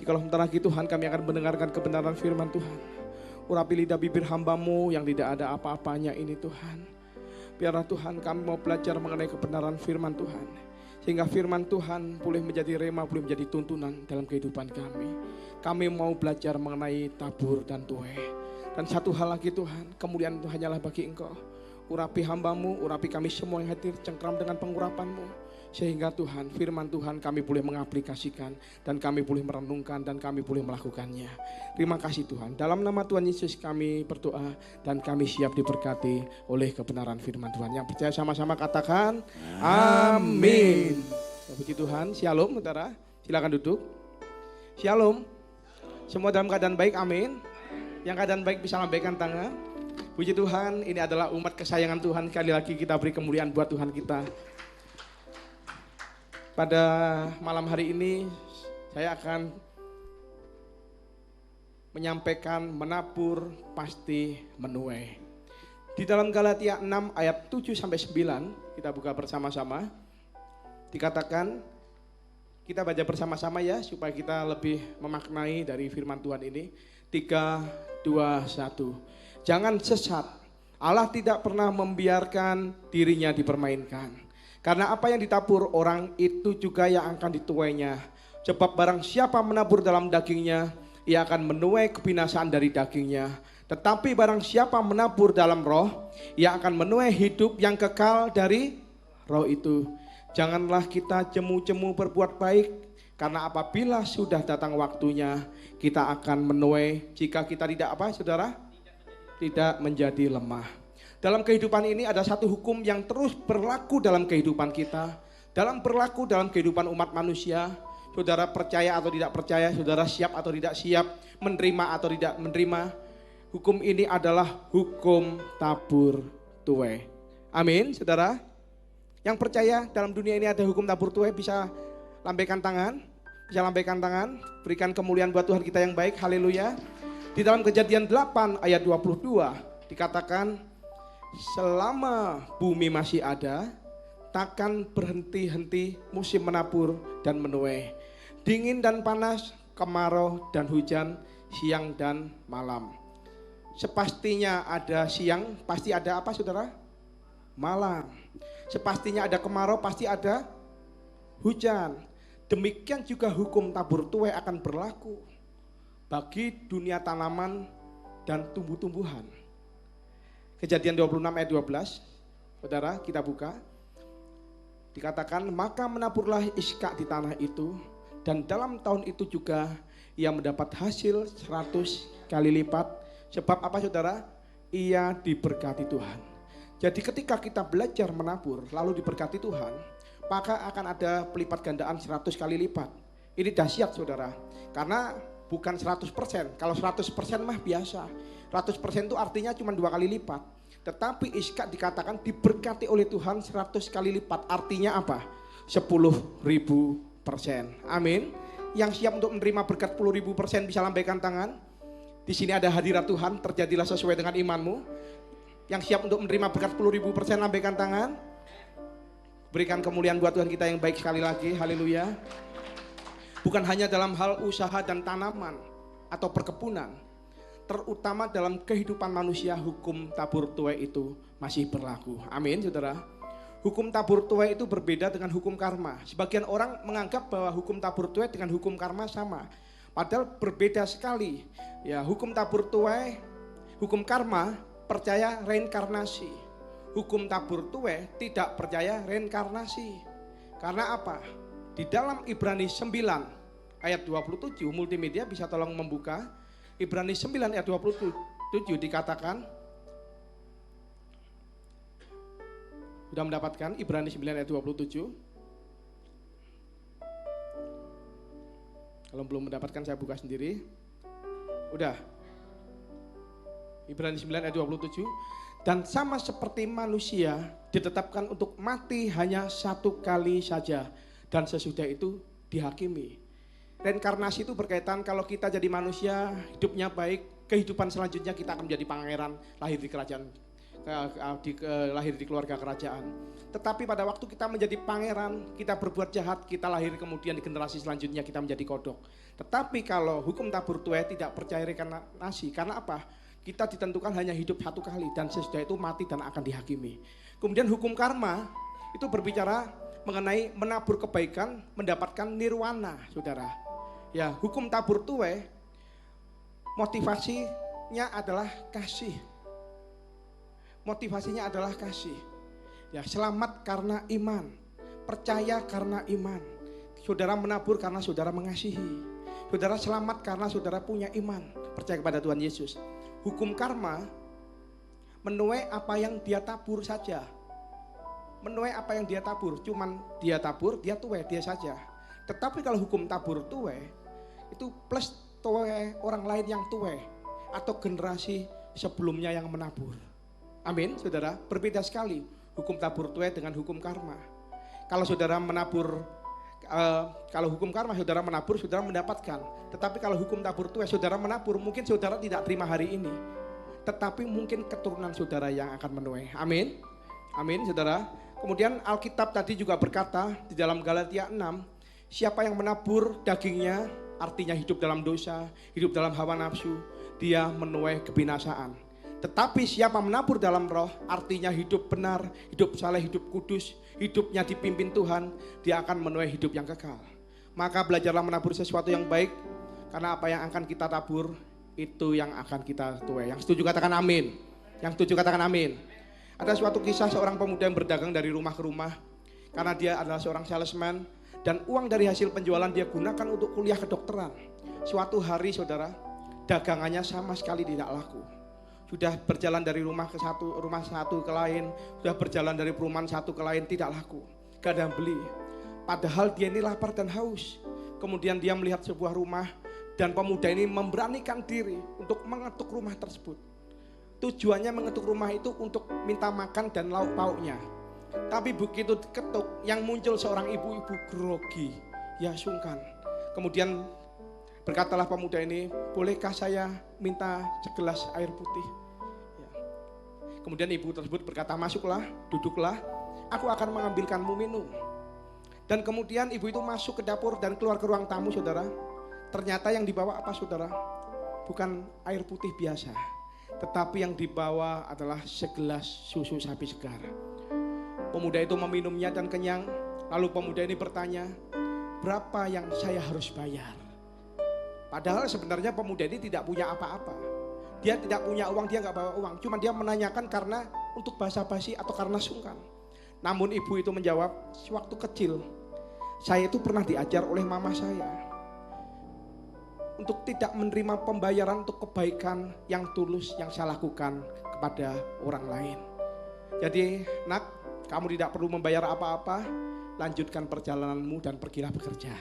Jikalau sebentar lagi Tuhan kami akan mendengarkan kebenaran firman Tuhan. Urapi lidah bibir hamba-Mu yang tidak ada apa-apanya ini Tuhan. Biarlah Tuhan kami mau belajar mengenai kebenaran firman Tuhan. Sehingga firman Tuhan boleh menjadi rema, boleh menjadi tuntunan dalam kehidupan kami. Kami mau belajar mengenai tabur dan tuai. Dan satu hal lagi Tuhan, kemuliaan itu hanyalah bagi Engkau. Urapi hamba-Mu, urapi kami semua yang hadir cengkram dengan pengurapan-Mu. Sehingga Tuhan, firman Tuhan kami boleh mengaplikasikan dan kami boleh merenungkan dan kami boleh melakukannya. Terima kasih Tuhan. Dalam nama Tuhan Yesus kami berdoa dan kami siap diberkati oleh kebenaran firman Tuhan. Yang percaya sama-sama katakan amin. Puji Tuhan. Shalom saudara. Silakan duduk. Shalom. Semua dalam keadaan baik, amin. Yang keadaan baik bisa lambaikan tangan. Puji Tuhan, ini adalah umat kesayangan Tuhan. Sekali lagi kita beri kemuliaan buat Tuhan kita. Pada malam hari ini saya akan menyampaikan menabur pasti menuai. Di dalam Galatia 6 ayat 7-9 kita buka bersama-sama. Dikatakan, kita baca bersama-sama ya supaya kita lebih memaknai dari firman Tuhan ini. 3, 2, 1. Jangan sesat, Allah tidak pernah membiarkan dirinya dipermainkan. Karena apa yang ditabur orang itu juga yang akan dituainya. Sebab barang siapa menabur dalam dagingnya, ia akan menuai kebinasaan dari dagingnya. Tetapi barang siapa menabur dalam roh, ia akan menuai hidup yang kekal dari roh itu. Janganlah kita jemu-jemu berbuat baik, karena apabila sudah datang waktunya, kita akan menuai jika kita tidak apa saudara? Tidak menjadi lemah. Dalam kehidupan ini ada satu hukum yang terus berlaku dalam kehidupan kita. Berlaku dalam kehidupan umat manusia. Saudara percaya atau tidak percaya, saudara siap atau tidak siap, menerima atau tidak menerima. Hukum ini adalah hukum tabur tuai. Amin, saudara. Yang percaya dalam dunia ini ada hukum tabur tuai bisa lambaikan tangan. Bisa lambaikan tangan, berikan kemuliaan buat Tuhan kita yang baik, haleluya. Di dalam Kejadian 8 ayat 22 dikatakan, selama bumi masih ada, takkan berhenti-henti musim menabur dan menuai. Dingin dan panas, kemarau dan hujan, siang dan malam. Sepastinya ada siang, pasti ada apa saudara? Malam. Sepastinya ada kemarau, pasti ada hujan. Demikian juga hukum tabur tuai akan berlaku bagi dunia tanaman dan tumbuh-tumbuhan. Kejadian 26 ayat 12, saudara kita buka. Dikatakan, maka menaburlah Ishak di tanah itu, dan dalam tahun itu juga ia mendapat hasil 100 kali lipat. Sebab apa saudara? Ia diberkati Tuhan. Jadi ketika kita belajar menabur lalu diberkati Tuhan, maka akan ada pelipat gandaan 100 kali lipat. Ini dahsyat saudara, karena bukan 100%. Kalau 100% mah biasa. 100% itu artinya cuma 2 kali lipat. Tetapi Ishak dikatakan diberkati oleh Tuhan 100 kali lipat. Artinya apa? 10.000%. Amin. Yang siap untuk menerima berkat 10.000% bisa lambaikan tangan. Di sini ada hadirat Tuhan, terjadilah sesuai dengan imanmu. Yang siap untuk menerima berkat 10.000% lambaikan tangan. Berikan kemuliaan buat Tuhan kita yang baik sekali lagi, haleluya. Bukan hanya dalam hal usaha dan tanaman atau perkebunan, terutama dalam kehidupan manusia, hukum tabur tuai itu masih berlaku. Amin, saudara. Hukum tabur tuai itu berbeda dengan hukum karma. Sebagian orang menganggap bahwa hukum tabur tuai dengan hukum karma sama, padahal berbeda sekali. Ya, hukum tabur tuai, hukum karma percaya reinkarnasi. Hukum tabur tuai tidak percaya reinkarnasi. Karena apa? Di dalam Ibrani 9 ayat 27, multimedia bisa tolong membuka. Ibrani 9 ayat 27 dikatakan, sudah mendapatkan Ibrani 9 ayat 27? Kalau belum mendapatkan saya buka sendiri. Udah. Ibrani 9 ayat 27. Dan sama seperti manusia ditetapkan untuk mati hanya 1 kali saja, dan sesudah itu dihakimi. Reinkarnasi itu berkaitan kalau kita jadi manusia, hidupnya baik, kehidupan selanjutnya kita akan menjadi pangeran, lahir di kerajaan, lahir di keluarga kerajaan. Tetapi pada waktu kita menjadi pangeran, kita berbuat jahat, kita lahir kemudian di generasi selanjutnya kita menjadi kodok. Tetapi kalau hukum tabur tuai tidak percaya reinkarnasi, karena apa? Kita ditentukan hanya hidup 1 kali dan sesudah itu mati dan akan dihakimi. Kemudian hukum karma itu berbicara mengenai menabur kebaikan, mendapatkan nirwana, saudara. Ya, hukum tabur tuai motivasinya adalah kasih. Motivasinya adalah kasih. Ya, selamat karena iman, percaya karena iman. Saudara menabur karena saudara mengasihi. Saudara selamat karena saudara punya iman, percaya kepada Tuhan Yesus. Hukum karma menuai apa yang dia tabur saja. Menuai apa yang dia tabur, cuman dia tabur, dia tuai, dia saja. Tetapi kalau hukum tabur tuai, itu plus tuai orang lain yang tuai, atau generasi sebelumnya yang menabur. Amin, saudara, berbeda sekali hukum tabur tuai dengan hukum karma. Kalau saudara menabur, kalau hukum karma saudara menabur, saudara mendapatkan. Tetapi kalau hukum tabur tuai saudara menabur, mungkin saudara tidak terima hari ini, tetapi mungkin keturunan saudara yang akan menuai. Amin, amin, saudara. Kemudian Alkitab tadi juga berkata di dalam Galatia 6, siapa yang menabur dagingnya, artinya hidup dalam dosa, hidup dalam hawa nafsu, dia menuai kebinasaan. Tetapi siapa menabur dalam roh, artinya hidup benar, hidup saleh, hidup kudus, hidupnya dipimpin Tuhan, dia akan menuai hidup yang kekal. Maka belajarlah menabur sesuatu yang baik, karena apa yang akan kita tabur, itu yang akan kita tuai. Yang setuju katakan amin. Yang setuju katakan amin. Ada suatu kisah seorang pemuda yang berdagang dari rumah ke rumah. karena dia adalah seorang salesman dan uang dari hasil penjualan dia gunakan untuk kuliah kedokteran. Suatu hari saudara, dagangannya sama sekali tidak laku. Sudah berjalan dari rumah satu ke lain, sudah berjalan dari perumahan satu ke lain, tidak laku, gak ada yang beli. Padahal dia ini lapar dan haus. Kemudian dia melihat sebuah rumah dan pemuda ini memberanikan diri untuk mengetuk rumah tersebut. Tujuannya mengetuk rumah itu untuk minta makan dan lauk pauknya. Tapi begitu diketuk, yang muncul seorang ibu-ibu grogi, ya sungkan. Kemudian berkatalah pemuda ini, bolehkah saya minta segelas air putih? Ya. Kemudian ibu tersebut berkata, masuklah, duduklah, aku akan mengambilkanmu minum. Dan kemudian ibu itu masuk ke dapur dan keluar ke ruang tamu saudara. Ternyata yang dibawa apa saudara? Bukan air putih biasa, tetapi yang dibawa adalah segelas susu sapi segar. Pemuda itu meminumnya dan kenyang. Lalu pemuda ini bertanya, berapa yang saya harus bayar? Padahal sebenarnya pemuda ini tidak punya apa-apa. Dia tidak punya uang, dia nggak bawa uang. Cuma dia menanyakan karena untuk basa-basi atau karena sungkan. Namun ibu itu menjawab, sewaktu kecil saya itu pernah diajar oleh mama saya untuk tidak menerima pembayaran untuk kebaikan yang tulus yang saya lakukan kepada orang lain. Jadi nak, kamu tidak perlu membayar apa-apa, lanjutkan perjalananmu dan pergilah bekerja.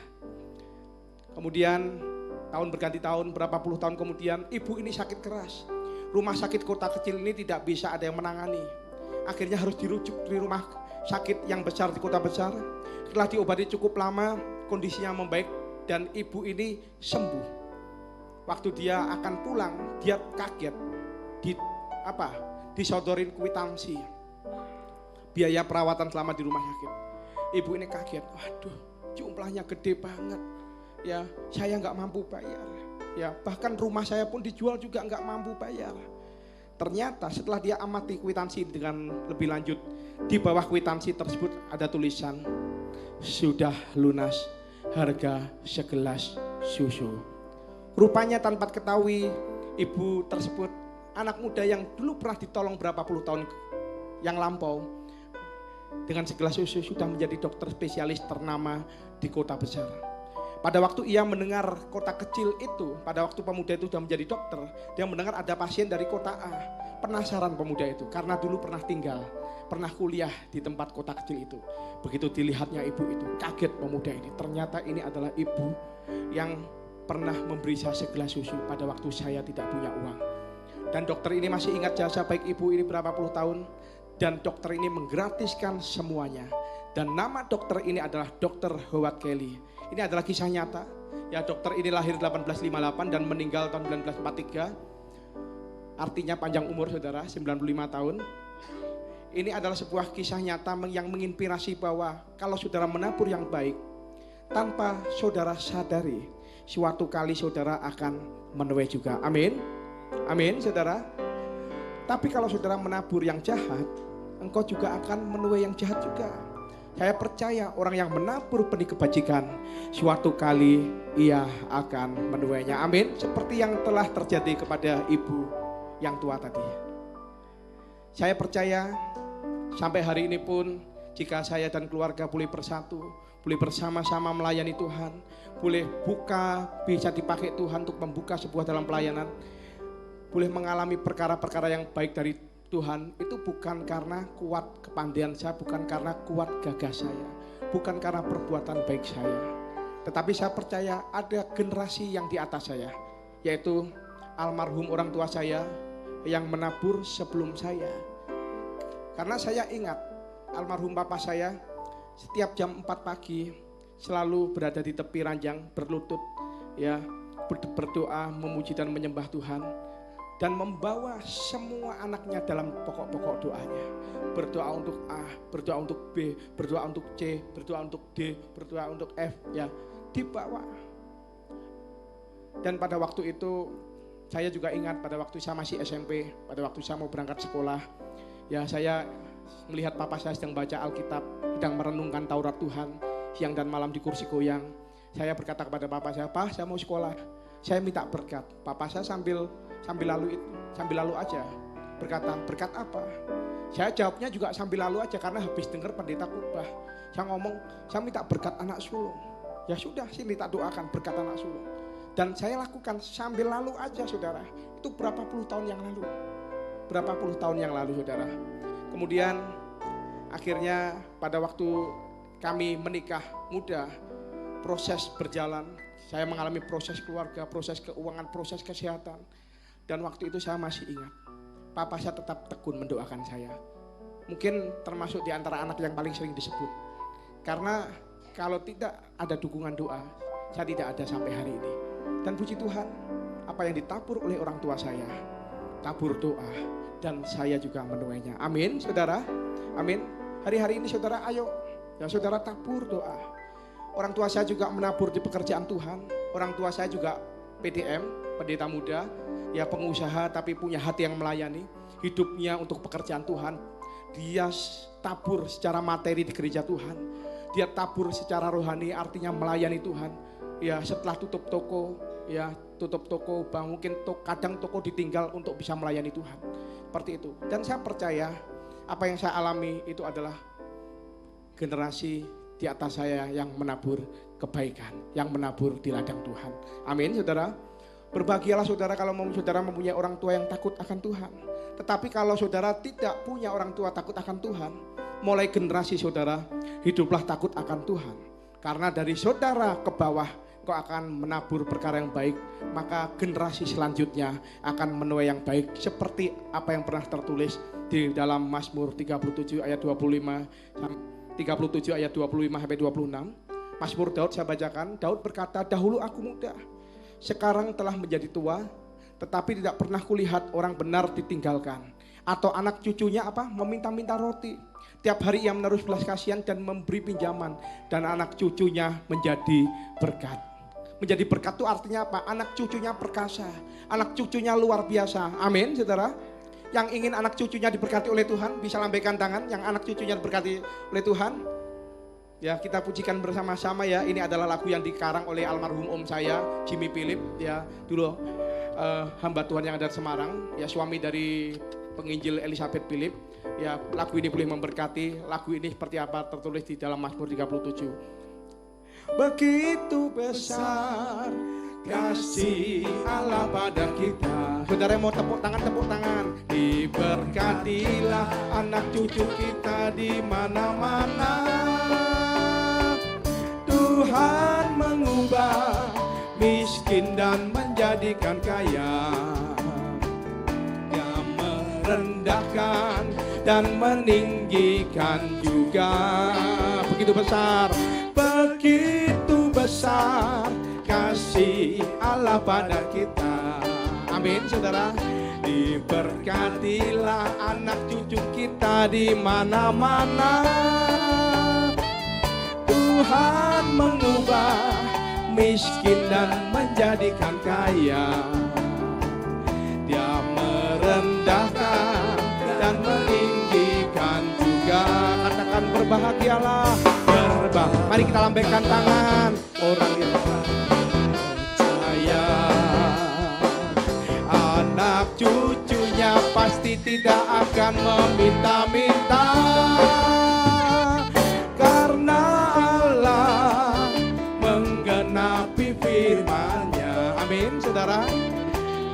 Kemudian tahun berganti tahun, berapa puluh tahun kemudian, ibu ini sakit keras. Rumah sakit kota kecil ini tidak bisa ada yang menangani. Akhirnya harus dirujuk di rumah sakit yang besar di kota besar. Setelah diobati cukup lama, kondisinya membaik dan ibu ini sembuh. Waktu dia akan pulang, dia kaget. Disodorin kwitansi biaya perawatan selama di rumah sakit. Ibu ini kaget, waduh, jumlahnya gede banget. Ya, saya nggak mampu bayar. Ya, bahkan rumah saya pun dijual juga nggak mampu bayar. Ternyata setelah dia amati kwitansi dengan lebih lanjut, di bawah kwitansi tersebut ada tulisan, sudah lunas harga segelas susu. Rupanya tanpa ketahui, ibu tersebut anak muda yang dulu pernah ditolong berapa puluh tahun yang lampau, dengan segelas susu sudah menjadi dokter spesialis ternama di kota besar. Pada waktu ia mendengar kota kecil itu, pada waktu pemuda itu sudah menjadi dokter, dia mendengar ada pasien dari kota A. Penasaran pemuda itu, karena dulu pernah tinggal, pernah kuliah di tempat kota kecil itu. Begitu dilihatnya ibu itu, kaget pemuda ini. Ternyata ini adalah ibu yang pernah memberi saya segelas susu pada waktu saya tidak punya uang. Dan dokter ini masih ingat jasa baik ibu ini berapa puluh tahun. Dan dokter ini menggratiskan semuanya. Dan nama dokter ini adalah Dr. Howard Kelly. Ini adalah kisah nyata. Ya, dokter ini lahir 1858 dan meninggal tahun 1943. Artinya panjang umur saudara, 95 tahun. Ini adalah sebuah kisah nyata yang menginspirasi bahwa kalau saudara menabur yang baik, tanpa saudara sadari, suatu kali saudara akan menuai juga. Amin. Amin saudara. Tapi kalau saudara menabur yang jahat, engkau juga akan menuai yang jahat juga. Saya percaya orang yang menabur benih kebajikan, suatu kali ia akan menuainya. Amin. Seperti yang telah terjadi kepada ibu yang tua tadi. Saya percaya sampai hari ini pun, jika saya dan keluarga boleh bersatu, boleh bersama-sama melayani Tuhan, boleh bisa dipakai Tuhan untuk membuka sebuah dalam pelayanan, boleh mengalami perkara-perkara yang baik dari Tuhan, itu bukan karena kuat kepandaian saya, bukan karena kuat gagah saya, bukan karena perbuatan baik saya. Tetapi saya percaya ada generasi yang di atas saya, yaitu almarhum orang tua saya yang menabur sebelum saya. Karena saya ingat almarhum papa saya setiap jam 4 pagi selalu berada di tepi ranjang berlutut, ya, berdoa, memuji dan menyembah Tuhan. Dan membawa semua anaknya dalam pokok-pokok doanya. Berdoa untuk A, berdoa untuk B, berdoa untuk C, berdoa untuk D, berdoa untuk F, ya, dibawa. Dan pada waktu itu saya juga ingat pada waktu saya masih SMP, pada waktu saya mau berangkat sekolah, ya, saya melihat papa saya sedang baca Alkitab, sedang merenungkan Taurat Tuhan, siang dan malam di kursi goyang. Saya berkata kepada papa saya, "Pak, saya mau sekolah, saya minta berkat." Papa saya sambil lalu aja, berkata, berkat apa? Saya jawabnya juga sambil lalu aja karena habis dengar pendeta khotbah. Saya ngomong, saya minta berkat anak sulung. Ya sudah, sini tak doakan berkat anak sulung. Dan saya lakukan sambil lalu aja saudara. Itu berapa puluh tahun yang lalu. Berapa puluh tahun yang lalu saudara. Kemudian akhirnya pada waktu kami menikah muda, proses berjalan. Saya mengalami proses keluarga, proses keuangan, proses kesehatan. Dan waktu itu saya masih ingat, papa saya tetap tekun mendoakan saya. Mungkin termasuk di antara anak yang paling sering disebut. Karena kalau tidak ada dukungan doa, saya tidak ada sampai hari ini. Dan puji Tuhan, apa yang ditabur oleh orang tua saya, tabur doa, dan saya juga menuainya. Amin, saudara. Amin. Hari-hari ini saudara, ayo, ya saudara tabur doa. Orang tua saya juga menabur di pekerjaan Tuhan. Orang tua saya juga PDM, pendeta muda, ya pengusaha tapi punya hati yang melayani. Hidupnya untuk pekerjaan Tuhan. Dia tabur secara materi di gereja Tuhan. Dia tabur secara rohani, artinya melayani Tuhan. Ya setelah tutup toko, mungkin kadang toko ditinggal untuk bisa melayani Tuhan. Seperti itu. Dan saya percaya apa yang saya alami itu adalah generasi di atas saya yang menabur kebaikan, yang menabur di ladang Tuhan. Amin saudara. Berbahagialah saudara kalau saudara mempunyai orang tua yang takut akan Tuhan. Tetapi kalau saudara tidak punya orang tua takut akan Tuhan, mulai generasi saudara, hiduplah takut akan Tuhan. Karena dari saudara ke bawah kau akan menabur perkara yang baik, maka generasi selanjutnya akan menuai yang baik. Seperti apa yang pernah tertulis di dalam Mazmur 37 ayat 37 ayat 25 sampai 26. Mazmur Daud saya bacakan. Daud berkata, dahulu aku muda, sekarang telah menjadi tua, tetapi tidak pernah kulihat orang benar ditinggalkan, atau anak cucunya meminta-minta roti. Tiap hari ia menaruh belas kasihan dan memberi pinjaman, dan anak cucunya menjadi berkat. Menjadi berkat itu artinya apa? Anak cucunya perkasa, anak cucunya luar biasa. Amin saudara. Yang ingin anak cucunya diberkati oleh Tuhan bisa lambaikan tangan. Yang anak cucunya diberkati oleh Tuhan, ya kita pujikan bersama-sama ya. Ini adalah lagu yang dikarang oleh almarhum om saya, Jimmy Philip, ya dulu hamba Tuhan yang ada di Semarang, ya suami dari penginjil Elizabeth Philip. Ya lagu ini boleh memberkati. Lagu ini seperti apa tertulis di dalam Mazmur 37. Begitu besar kasih Allah pada kita. Saudara yang mau tepuk tangan. Diberkatilah anak cucu kita di mana-mana. Tuhan mengubah miskin dan menjadikan kaya. Dia merendahkan dan meninggikan juga. Begitu besar kasih Allah pada kita. Amin saudara. Diberkatilah anak cucu kita di mana-mana. Tuhan mengubah miskin dan menjadikan kaya. Dia merendahkan dan meninggikan juga. Katakan berbahagialah. Mari kita lambaikan tangan. Orang yang percaya anak cucunya pasti tidak akan meminta-minta, karena Allah menggenapi firman-Nya. Amin saudara.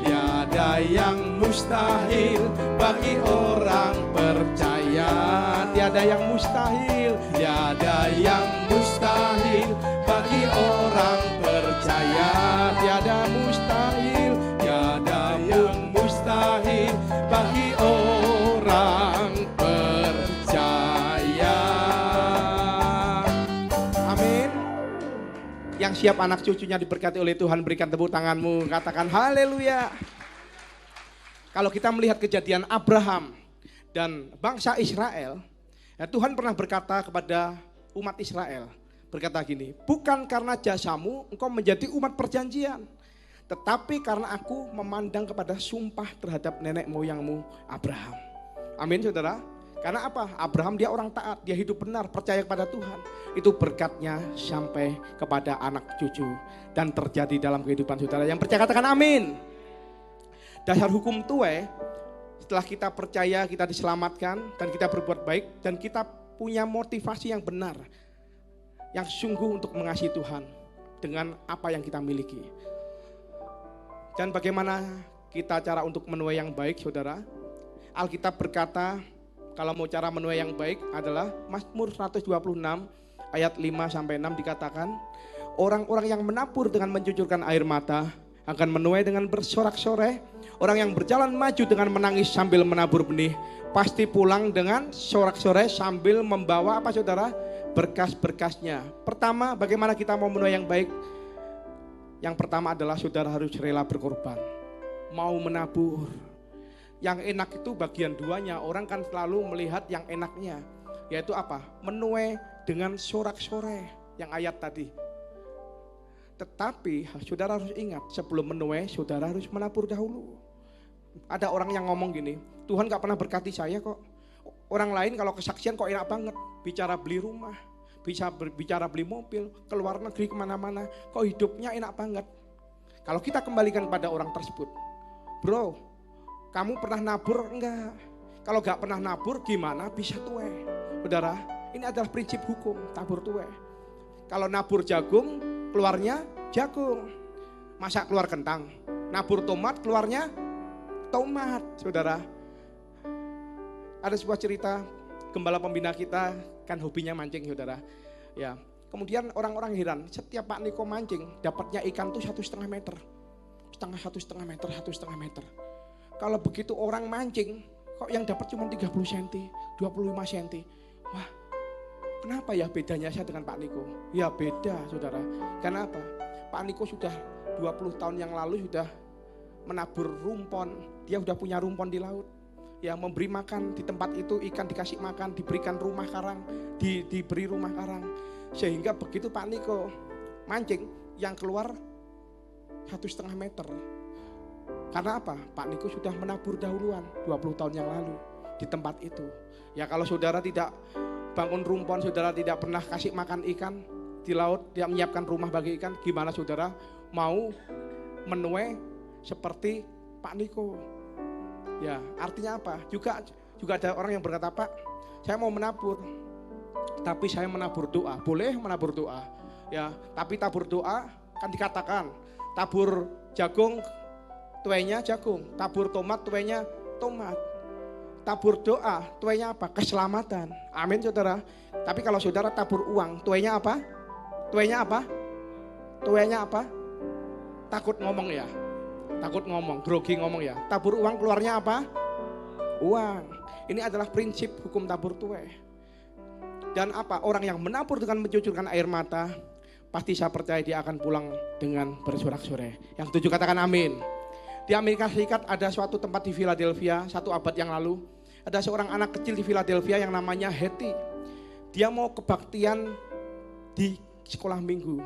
Tiada yang mustahil bagi orang percaya. Tiada yang mustahil, tiada yang mustahil bagi orang percaya. Tiada mustahil, tiada yang mustahil bagi orang percaya. Amin. Yang siap anak cucunya diberkati oleh Tuhan, berikan tepuk tanganmu, katakan haleluya. Kalau kita melihat kejadian Abraham dan bangsa Israel, ya Tuhan pernah berkata kepada umat Israel, berkata gini, bukan karena jasamu engkau menjadi umat perjanjian, tetapi karena aku memandang kepada sumpah terhadap nenek moyangmu Abraham. Amin saudara. Karena apa? Abraham dia orang taat, dia hidup benar, percaya kepada Tuhan. Itu berkatnya sampai kepada anak cucu dan terjadi dalam kehidupan saudara. Yang percaya katakan amin. Dasar hukum tuwe, Setelah kita percaya, kita diselamatkan, dan kita berbuat baik, dan kita punya motivasi yang benar, yang sungguh untuk mengasihi Tuhan dengan apa yang kita miliki. Dan bagaimana kita cara untuk menuai yang baik, saudara? Alkitab berkata, kalau mau cara menuai yang baik adalah Mazmur 126 ayat 5-6 dikatakan, orang-orang yang menabur dengan mencucurkan air mata akan menuai dengan bersorak-sorai. Orang yang berjalan maju dengan menangis sambil menabur benih pasti pulang dengan sorak-sorai sambil membawa apa saudara? Berkas-berkasnya. Pertama, bagaimana kita mau menuai yang baik? Yang pertama adalah saudara harus rela berkorban. Mau menabur. Yang enak itu bagian duanya. Orang kan selalu melihat yang enaknya. Yaitu apa? Menuai dengan sorak-sorai. Yang ayat tadi. Tetapi saudara harus ingat, sebelum menuai saudara harus menabur dahulu. Ada orang yang ngomong gini, Tuhan gak pernah berkati saya kok. Orang lain kalau kesaksian kok enak banget. Bicara beli rumah, bicara beli mobil, keluar negeri kemana-mana. Kok hidupnya enak banget. Kalau kita kembalikan pada orang tersebut, bro, kamu pernah nabur? Enggak. Kalau gak pernah nabur gimana bisa tuai? Saudara, ini adalah prinsip hukum tabur tuai. Kalau nabur jagung, keluarnya jagung. Masa keluar kentang? Nabur tomat, keluarnya tomat, saudara. Ada sebuah cerita, gembala pembina kita kan hobinya mancing, saudara. Ya, kemudian orang-orang heran, setiap Pak Niko mancing, dapatnya ikan tuh 1,5 meter, 1,5 meter. Kalau begitu orang mancing, kok yang dapat cuma 30 cm, 25 cm. Wah, kenapa ya bedanya saya dengan Pak Niko? Ya beda, saudara. Karena apa? Pak Niko sudah 20 tahun yang lalu sudah menabur rumpon, dia sudah punya rumpon di laut. Ya, memberi makan di tempat itu, ikan dikasih makan, diberikan rumah karang, diberi rumah karang. Sehingga begitu Pak Niko mancing, yang keluar 1,5 meter. Karena apa? Pak Niko sudah menabur dahuluan 20 tahun yang lalu di tempat itu. Ya, kalau saudara tidak bangun rumpon, saudara tidak pernah kasih makan ikan di laut, tidak menyiapkan rumah bagi ikan, gimana saudara mau menuai seperti Pak Niko? Ya, artinya apa? Juga ada orang yang berkata, Pak, saya mau menabur, tapi saya menabur doa. Boleh menabur doa, ya. Tapi tabur doa kan dikatakan, tabur jagung, tuainya jagung. Tabur tomat, tuainya tomat. Tabur doa, tuainya apa? Keselamatan. Amin, saudara. Tapi kalau saudara tabur uang, tuainya apa? Tuainya apa? Tuainya apa? Takut ngomong ya. Takut ngomong, grogi ngomong ya. Tabur uang keluarnya apa? Uang. Ini adalah prinsip hukum tabur tuai. Dan apa? Orang yang menabur dengan mencucurkan air mata, pasti saya percaya dia akan pulang dengan bersorak-sorai. Yang setuju katakan amin. Di Amerika Serikat ada suatu tempat di Philadelphia, 1 abad yang lalu. Ada seorang anak kecil di Philadelphia yang namanya Hetty. Dia mau kebaktian di sekolah minggu.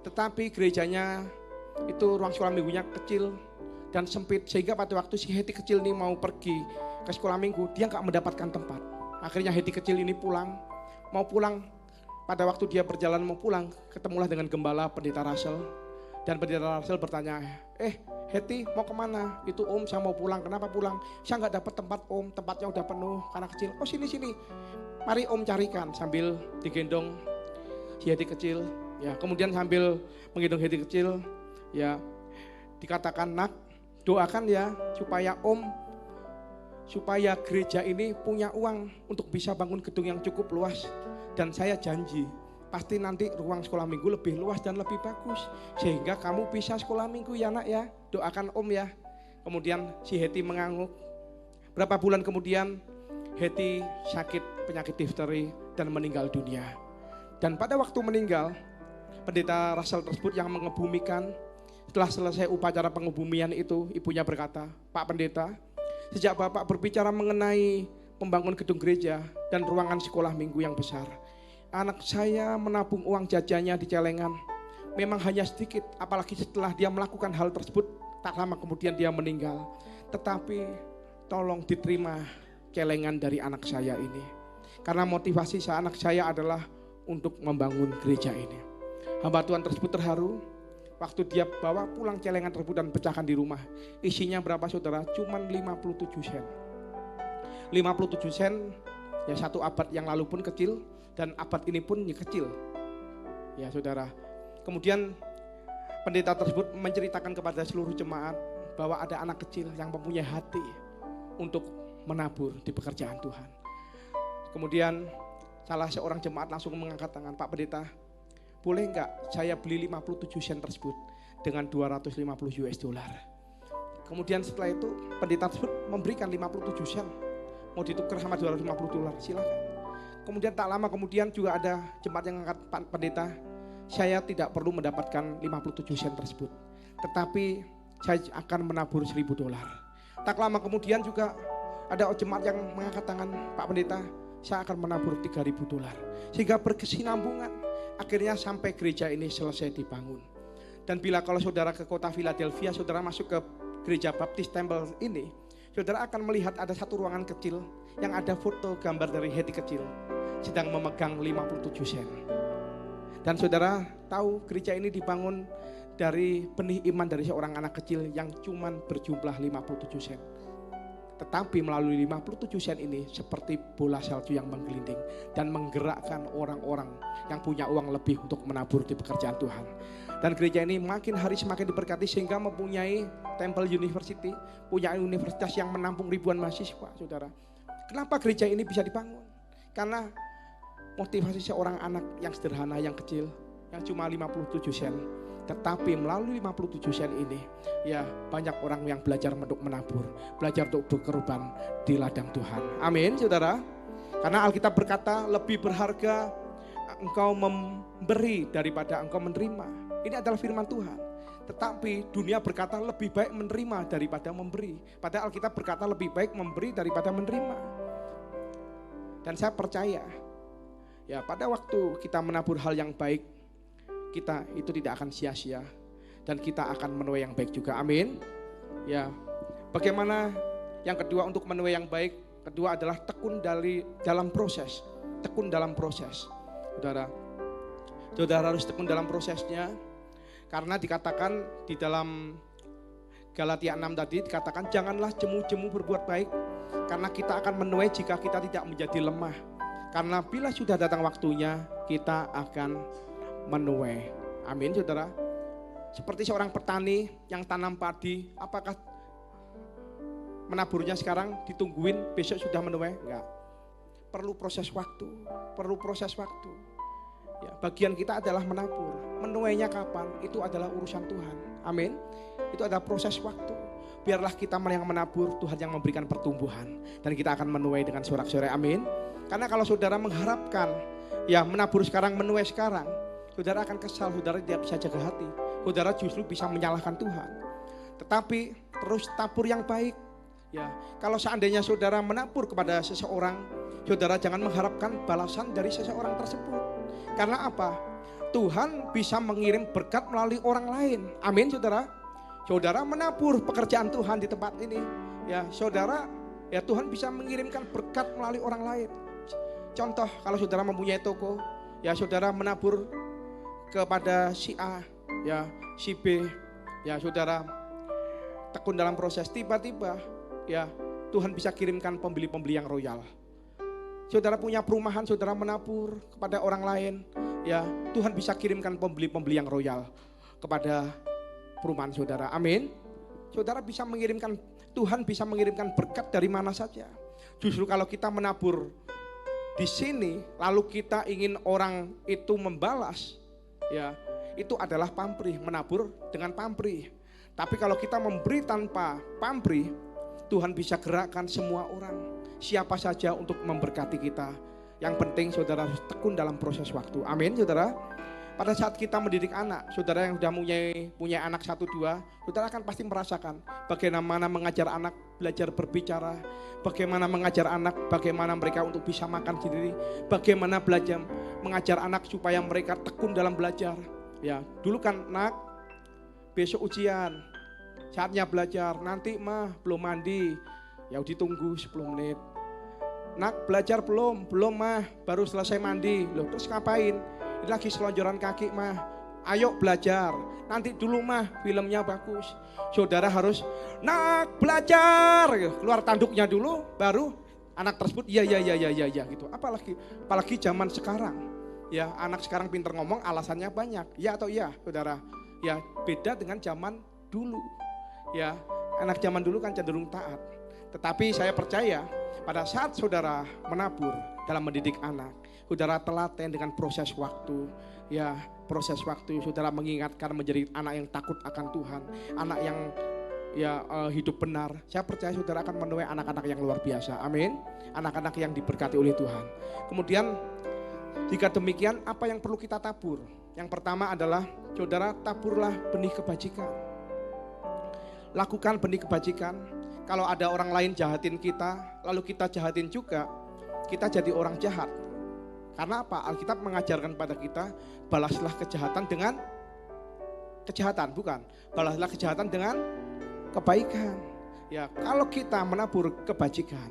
Tetapi gerejanya itu ruang sekolah minggunya kecil dan sempit, sehingga pada waktu si Hetty kecil ini mau pergi ke sekolah minggu, dia gak mendapatkan tempat. Akhirnya Hetty kecil ini mau pulang. Pada waktu dia berjalan mau pulang, ketemulah dengan gembala pendeta Russell. Dan pendeta Russell bertanya, Hetty mau kemana? Itu om, saya mau pulang. Kenapa pulang? Saya gak dapat tempat om, tempatnya udah penuh, anak kecil. Oh sini, mari om carikan. Sambil digendong si Hetty kecil, ya. Kemudian sambil menggendong Hetty kecil, ya, dikatakan, nak, doakan ya supaya gereja ini punya uang untuk bisa bangun gedung yang cukup luas. Dan saya janji, pasti nanti ruang sekolah minggu lebih luas dan lebih bagus, sehingga kamu bisa sekolah minggu ya nak ya, doakan om ya. Kemudian si Hetty mengangguk. Berapa bulan kemudian Hetty sakit penyakit difteri dan meninggal dunia. Dan pada waktu meninggal, pendeta Russell tersebut yang mengebumikan. Setelah selesai upacara pengebumian itu, ibunya berkata, Pak Pendeta, sejak Bapak berbicara mengenai membangun gedung gereja dan ruangan sekolah minggu yang besar, anak saya menabung uang jajannya di celengan. Memang hanya sedikit, apalagi setelah dia melakukan hal tersebut, tak lama kemudian dia meninggal. Tetapi tolong diterima celengan dari anak saya ini. Karena motivasi anak saya adalah untuk membangun gereja ini. Hamba Tuhan tersebut terharu. Waktu dia bawa pulang celengan tersebut dan pecahkan di rumah, isinya berapa saudara? Cuman 57 sen. 57 sen, ya 1 abad yang lalu pun kecil, dan abad ini pun ya kecil. Ya saudara, kemudian pendeta tersebut menceritakan kepada seluruh jemaat bahwa ada anak kecil yang mempunyai hati untuk menabur di pekerjaan Tuhan. Kemudian salah seorang jemaat langsung mengangkat tangan, Pak Pendeta, boleh enggak saya beli 57 sen tersebut dengan 250 US dollar. Kemudian setelah itu pendeta tersebut memberikan 57 sen, mau ditukar sama 250 dolar, silakan. Kemudian tak lama kemudian juga ada jemaat yang mengangkat, Pak Pendeta, saya tidak perlu mendapatkan 57 sen tersebut, tetapi saya akan menabur 1.000 dolar. Tak lama kemudian juga ada jemaat yang mengangkat tangan, Pak Pendeta, saya akan menabur 3.000 dolar. Sehingga berkesinambungan, akhirnya sampai gereja ini selesai dibangun. Dan bila kalau saudara ke kota Philadelphia, saudara masuk ke gereja Baptis Temple ini, saudara akan melihat ada satu ruangan kecil yang ada foto gambar dari Hetty kecil sedang memegang 57 sen. Dan saudara tahu gereja ini dibangun dari benih iman dari seorang anak kecil yang cuman berjumlah 57 sen. Tetapi melalui 57 sen ini seperti bola salju yang menggelinding dan menggerakkan orang-orang yang punya uang lebih untuk menabur di pekerjaan Tuhan. Dan gereja ini makin hari semakin diberkati sehingga mempunyai Temple University, punya universitas yang menampung ribuan mahasiswa, saudara. Kenapa gereja ini bisa dibangun? Karena motivasi seorang anak yang sederhana, yang kecil, yang cuma 57 sen. Tetapi melalui 57 sen ini, ya banyak orang yang belajar untuk menabur, belajar untuk berkorban di ladang Tuhan. Amin, saudara. Karena Alkitab berkata lebih berharga engkau memberi daripada engkau menerima. Ini adalah firman Tuhan. Tetapi dunia berkata lebih baik menerima daripada memberi. Padahal Alkitab berkata lebih baik memberi daripada menerima. Dan saya percaya, ya pada waktu kita menabur hal yang baik, kita itu tidak akan sia-sia dan kita akan menuai yang baik juga. Amin. Ya, bagaimana yang kedua untuk menuai yang baik? Kedua adalah tekun dalam proses. Tekun dalam proses. Saudara harus tekun dalam prosesnya. Karena dikatakan di dalam Galatia 6 tadi dikatakan janganlah jemu-jemu berbuat baik karena kita akan menuai jika kita tidak menjadi lemah. Karena bila sudah datang waktunya kita akan menuai. Amin, saudara. Seperti seorang petani yang tanam padi, apakah menaburnya sekarang ditungguin besok sudah menuai? Enggak. Perlu proses waktu, perlu proses waktu. Ya, bagian kita adalah menabur. Menuainya kapan? Itu adalah urusan Tuhan. Amin. Itu adalah proses waktu. Biarlah kita yang menabur, Tuhan yang memberikan pertumbuhan. Dan kita akan menuai dengan sorak-sorai. Amin. Karena kalau saudara mengharapkan, ya menabur sekarang, menuai sekarang, saudara akan kesal, saudara tidak bisa jaga hati. Saudara justru bisa menyalahkan Tuhan. Tetapi terus tabur yang baik. Ya, kalau seandainya saudara menabur kepada seseorang, saudara jangan mengharapkan balasan dari seseorang tersebut. Karena apa? Tuhan bisa mengirim berkat melalui orang lain. Amin, saudara. Saudara menabur pekerjaan Tuhan di tempat ini. Ya, saudara, ya Tuhan bisa mengirimkan berkat melalui orang lain. Contoh, kalau saudara mempunyai toko, ya saudara menabur kepada si A, ya si B, ya saudara tekun dalam proses. Tiba-tiba, ya Tuhan bisa kirimkan pembeli-pembeli yang royal. Saudara punya perumahan, saudara menabur kepada orang lain, ya Tuhan bisa kirimkan pembeli-pembeli yang royal kepada perumahan saudara. Amin. Saudara bisa mengirimkan, Tuhan bisa mengirimkan berkat dari mana saja. Justru kalau kita menabur di sini, lalu kita ingin orang itu membalas, ya itu adalah pamrih, menabur dengan pamrih. Tapi kalau kita memberi tanpa pamrih, Tuhan bisa gerakkan semua orang, siapa saja untuk memberkati kita. Yang penting saudara harus tekun dalam proses waktu. Amin, saudara. Pada saat kita mendidik anak, saudara yang sudah punya anak 1-2, saudara akan pasti merasakan bagaimana mengajar anak belajar berbicara, bagaimana mengajar anak, bagaimana mereka untuk bisa makan sendiri, bagaimana belajar mengajar anak supaya mereka tekun dalam belajar. Ya, dulu kan nak, besok ujian, saatnya belajar, nanti mah belum mandi, ya ditunggu 10 menit. Nak belajar belum mah, baru selesai mandi. Loh terus ngapain? Ini lagi selonjoran kaki mah. Ayo belajar, nanti dulu mah filmnya bagus. Saudara harus nak belajar, keluar tanduknya dulu, baru Anak tersebut iya gitu. Apalagi zaman sekarang. Ya, anak sekarang pinter ngomong, alasannya banyak. Ya atau iya, Saudara? Ya, beda dengan zaman dulu. Ya, anak zaman dulu kan cenderung taat. Tetapi saya percaya pada saat saudara menabur dalam mendidik anak, saudara telaten dengan proses waktu. Ya, proses waktu saudara mengingatkan menjadi anak yang takut akan Tuhan, anak yang hidup benar. Saya percaya saudara akan menuai anak-anak yang luar biasa. Amin. Anak-anak yang diberkati oleh Tuhan. Kemudian jika demikian, apa yang perlu kita tabur? Yang pertama adalah saudara taburlah benih kebajikan. Lakukan benih kebajikan. Kalau ada orang lain jahatin kita, lalu kita jahatin juga, kita jadi orang jahat. Karena apa? Alkitab mengajarkan pada kita, balaslah kejahatan dengan kejahatan, bukan. Balaslah kejahatan dengan kebaikan. Ya, kalau kita menabur kebajikan,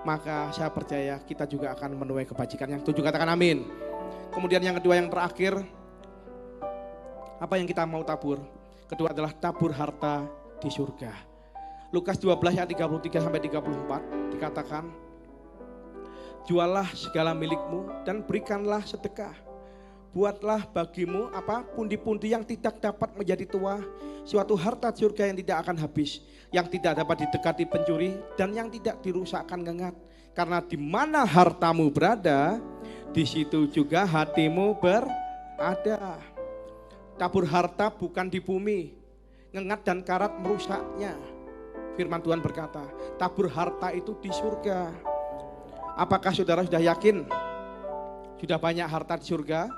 maka saya percaya kita juga akan menuai kebajikan. Yang setuju katakan amin. Kemudian yang kedua, yang terakhir, apa yang kita mau tabur? Kedua adalah tabur harta di surga. Lukas 12 ayat 33 sampai 34 dikatakan, jualah segala milikmu dan berikanlah sedekah. Buatlah bagimu pundi-pundi yang tidak dapat menjadi tua, suatu harta surga yang tidak akan habis, yang tidak dapat didekati pencuri dan yang tidak dirusakkan ngengat. Karena di mana hartamu berada, di situ juga hatimu berada. Tabur harta bukan di bumi, ngengat dan karat merusaknya. Firman Tuhan berkata, tabur harta itu di surga. Apakah saudara sudah yakin? Sudah banyak harta di surga?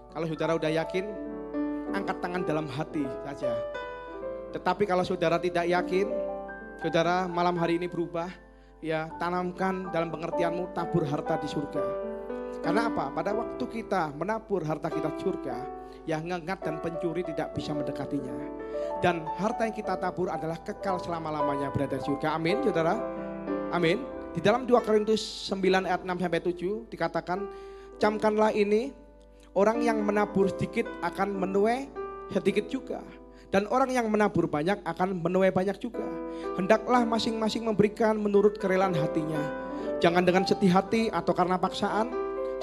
Kalau saudara sudah yakin, angkat tangan dalam hati saja. Tetapi kalau saudara tidak yakin, saudara malam hari ini berubah, ya tanamkan dalam pengertianmu tabur harta di surga. Karena apa? Pada waktu kita menabur harta kita di surga, yang ngengat dan pencuri tidak bisa mendekatinya. Dan harta yang kita tabur adalah kekal selama-lamanya berada di surga. Amin, saudara. Amin. Di dalam 2 Korintus 9 ayat 6 sampai 7 dikatakan, camkanlah ini, orang yang menabur sedikit akan menuai sedikit juga. Dan orang yang menabur banyak akan menuai banyak juga. Hendaklah masing-masing memberikan menurut kerelaan hatinya. Jangan dengan sedih hati atau karena paksaan,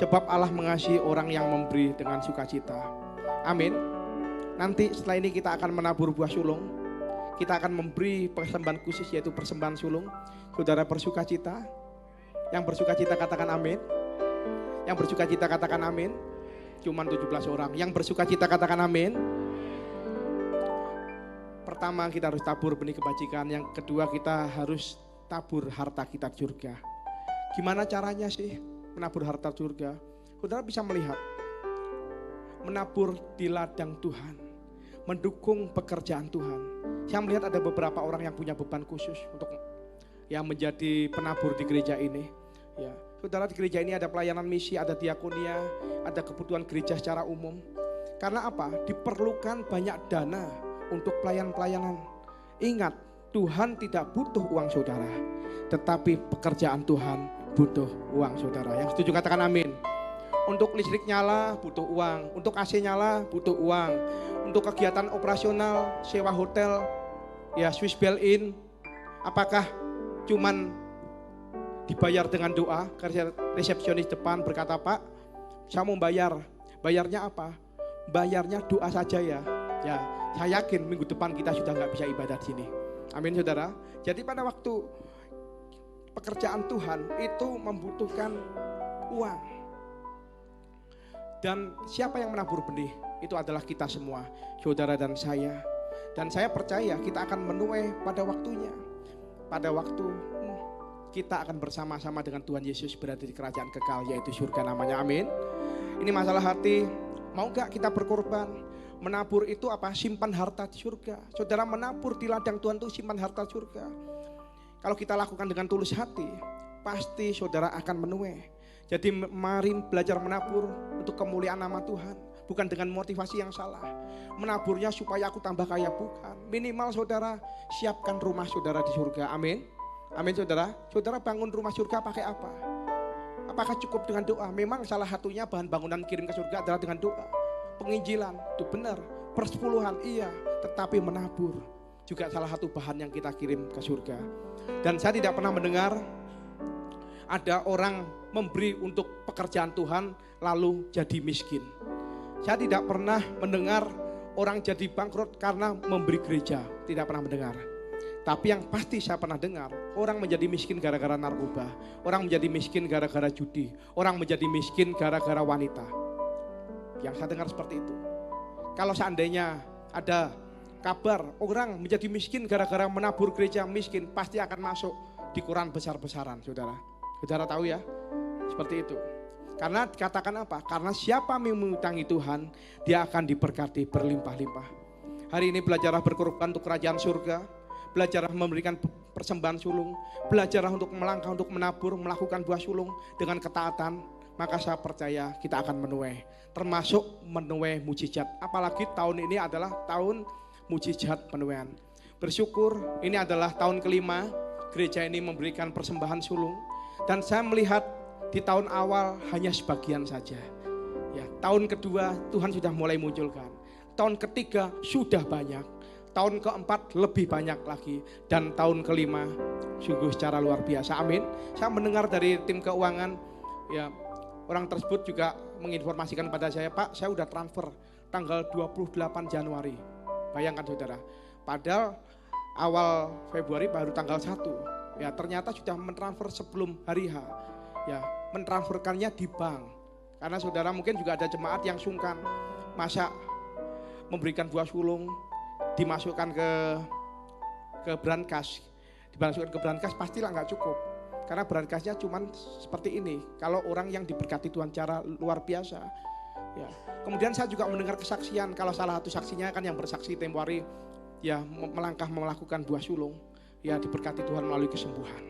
sebab Allah mengasihi orang yang memberi dengan sukacita. Amin. Nanti setelah ini kita akan menabur buah sulung. Kita akan memberi persembahan khusus, yaitu persembahan sulung. Saudara bersukacita. Yang bersukacita katakan amin. Yang bersukacita katakan amin. Cuman 17 orang. Yang bersukacita katakan amin. Pertama kita harus tabur benih kebajikan. Yang kedua kita harus tabur harta kita di surga. Gimana caranya sih menabur harta surga? Saudara bisa melihat. Menabur di ladang Tuhan, mendukung pekerjaan Tuhan. Saya melihat ada beberapa orang yang punya beban khusus untuk yang menjadi penabur di gereja ini. Ya, saudara, di gereja ini ada pelayanan misi, ada diakonia, ada kebutuhan gereja secara umum. Karena apa? Diperlukan banyak dana untuk pelayanan-pelayanan. Ingat, Tuhan tidak butuh uang saudara, tetapi pekerjaan Tuhan butuh uang saudara. Yang setuju katakan amin. Untuk listrik nyala butuh uang, untuk AC nyala butuh uang, untuk kegiatan operasional, sewa hotel, ya Swiss Bell-in, apakah cuman dibayar dengan doa? Karena resepsionis depan berkata, Pak, saya mau bayar, bayarnya apa? Bayarnya doa saja ya. Ya, saya yakin minggu depan kita sudah nggak bisa ibadah di sini. Amin, saudara. Jadi pada waktu pekerjaan Tuhan itu membutuhkan uang. Dan siapa yang menabur benih? Itu adalah kita semua, saudara dan saya. Dan saya percaya kita akan menuai pada waktunya. Pada waktu kita akan bersama-sama dengan Tuhan Yesus berada di kerajaan kekal, yaitu surga namanya. Amin. Ini masalah hati. Mau gak kita berkorban? Menabur itu apa? Simpan harta di surga. Saudara menabur di ladang Tuhan itu simpan harta di surga. Kalau kita lakukan dengan tulus hati, pasti saudara akan menuai. Jadi mari belajar menabur untuk kemuliaan nama Tuhan. Bukan dengan motivasi yang salah. Menaburnya supaya aku tambah kaya, bukan. Minimal saudara siapkan rumah saudara di surga. Amin. Amin, saudara. Saudara bangun rumah surga pakai apa? Apakah cukup dengan doa? Memang salah satunya bahan bangunan kirim ke surga adalah dengan doa. Penginjilan, itu benar. Persepuluhan, iya. Tetapi menabur juga salah satu bahan yang kita kirim ke surga. Dan saya tidak pernah mendengar ada orang memberi untuk pekerjaan Tuhan lalu jadi miskin. Saya tidak pernah mendengar orang jadi bangkrut karena memberi gereja, tidak pernah mendengar. Tapi yang pasti saya pernah dengar, orang menjadi miskin gara-gara narkoba, orang menjadi miskin gara-gara judi, orang menjadi miskin gara-gara wanita. Yang saya dengar seperti itu. Kalau seandainya ada kabar orang menjadi miskin gara-gara menabur gereja miskin, pasti akan masuk di Quran besar-besaran, saudara. Saudara tahu ya, seperti itu. Karena dikatakan apa? Karena siapa yang mengutangi Tuhan, dia akan diberkati berlimpah-limpah. Hari ini belajarlah berkorban untuk kerajaan surga, belajarlah memberikan persembahan sulung, belajarlah untuk melangkah, untuk menabur, melakukan buah sulung dengan ketaatan. Maka saya percaya kita akan menuai, termasuk menuai mujizat. Apalagi tahun ini adalah tahun mujizat penuaian. Bersyukur ini adalah tahun kelima gereja ini memberikan persembahan sulung. Dan saya melihat di tahun awal hanya sebagian saja. Ya, tahun kedua Tuhan sudah mulai munculkan. Tahun ketiga sudah banyak. Tahun keempat lebih banyak lagi. Dan tahun kelima sungguh secara luar biasa. Amin. Saya mendengar dari tim keuangan, ya, orang tersebut juga menginformasikan pada saya, Pak, saya udah transfer tanggal 28 Januari. Bayangkan saudara, padahal awal Februari baru tanggal 1. Ya, ternyata sudah mentransfer sebelum hari H. Ya, mentransferkannya di bank. Karena saudara mungkin juga ada jemaat yang sungkan, masa memberikan buah sulung dimasukkan ke brankas. Dimasukkan ke brankas pastilah nggak cukup. Karena brankasnya cuman seperti ini. Kalau orang yang diberkati Tuhan cara luar biasa. Ya. Kemudian saya juga mendengar kesaksian, kalau salah satu saksinya kan yang bersaksi tempo hari, ya melangkah melakukan buah sulung, ya diberkati Tuhan melalui kesembuhan.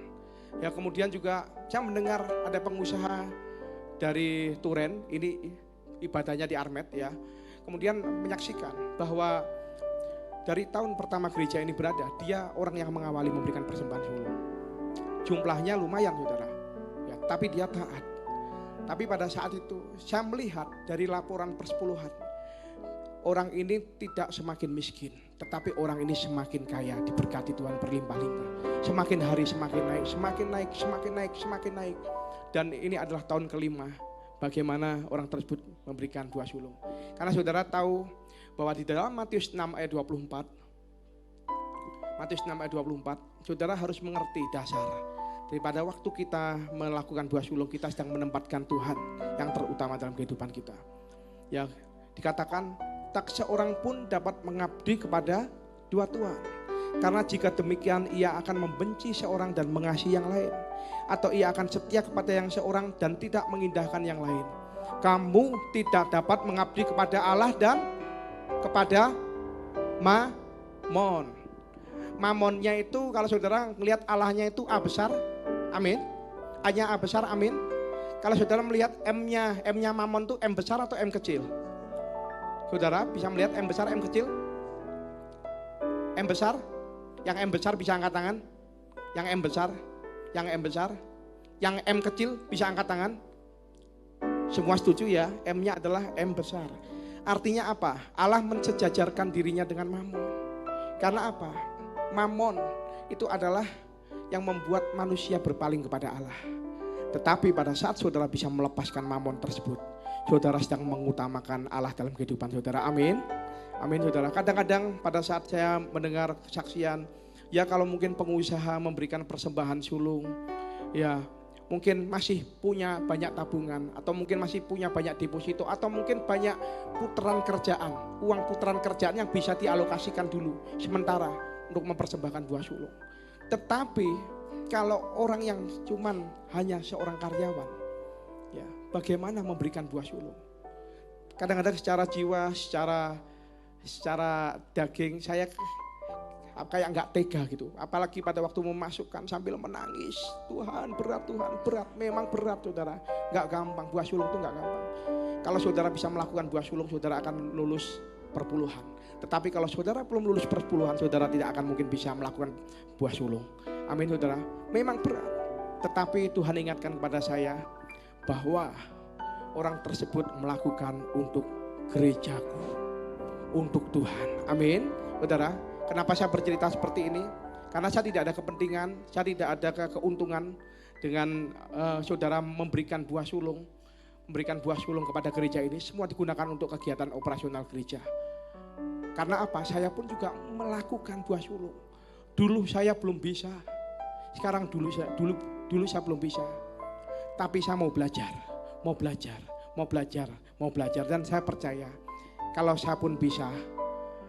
Ya, kemudian juga saya mendengar ada pengusaha dari Turen, ini ibadahnya di Armet ya. Kemudian menyaksikan bahwa dari tahun pertama gereja ini berada, dia orang yang mengawali memberikan persembahan sulung. Jumlahnya lumayan saudara, ya, tapi dia taat. Tapi pada saat itu saya melihat dari laporan persepuluhan, orang ini tidak semakin miskin, tetapi orang ini semakin kaya, diberkati Tuhan berlimpah-limpah. Semakin hari semakin naik, semakin naik, semakin naik, semakin naik. Dan ini adalah tahun kelima bagaimana orang tersebut memberikan buah sulung. Karena saudara tahu bahwa di dalam Matius 6 ayat 24, Matius 6 ayat 24, saudara harus mengerti dasar. Daripada waktu kita melakukan buah sulung, kita sedang menempatkan Tuhan yang terutama dalam kehidupan kita. Ya, dikatakan tak seorang pun dapat mengabdi kepada dua tuan. Karena jika demikian ia akan membenci seorang dan mengasihi yang lain. Atau ia akan setia kepada yang seorang dan tidak mengindahkan yang lain. Kamu tidak dapat mengabdi kepada Allah dan kepada Mamon. Mamonnya itu kalau saudara melihat Allahnya itu A besar, amin. A-nya A besar, amin. Kalau saudara melihat M-nya Mamon itu M besar atau M kecil? Saudara bisa melihat M besar, M kecil? M besar? Yang M besar bisa angkat tangan? Yang M besar? Yang M besar? Yang M kecil bisa angkat tangan? Semua setuju ya, M-nya adalah M besar. Artinya apa? Allah mensejajarkan dirinya dengan Mamon. Karena apa? Mamon itu adalah yang membuat manusia berpaling kepada Allah. Tetapi pada saat saudara bisa melepaskan Mamon tersebut, saudara sedang mengutamakan Allah dalam kehidupan saudara. Amin. Amin saudara. Kadang-kadang pada saat saya mendengar kesaksian, ya kalau mungkin pengusaha memberikan persembahan sulung, ya mungkin masih punya banyak tabungan, atau mungkin masih punya banyak deposito, atau mungkin banyak putaran kerjaan, uang putaran kerjaan yang bisa dialokasikan dulu sementara untuk mempersembahkan buah sulung. Tetapi kalau orang yang cuman hanya seorang karyawan, ya bagaimana memberikan buah sulung? Kadang-kadang secara jiwa, secara daging saya kayak nggak tega gitu. Apalagi pada waktu memasukkan sambil menangis, Tuhan berat, memang berat saudara. Nggak gampang, buah sulung itu nggak gampang. Kalau saudara bisa melakukan buah sulung, saudara akan lulus perpuluhan. Tetapi kalau saudara belum lulus perpuluhan, saudara tidak akan mungkin bisa melakukan buah sulung. Amin saudara, memang berat. Tetapi Tuhan ingatkan kepada saya bahwa orang tersebut melakukan untuk gerejaku, untuk Tuhan. Amin saudara. Kenapa saya bercerita seperti ini? Karena saya tidak ada kepentingan, saya tidak ada keuntungan dengan saudara memberikan buah sulung kepada gereja ini. Semua digunakan untuk kegiatan operasional gereja. Karena apa? Saya pun juga melakukan buah sulung. Dulu saya belum bisa. Sekarang dulu saya belum bisa. Tapi saya mau belajar. Dan saya percaya kalau saya pun bisa,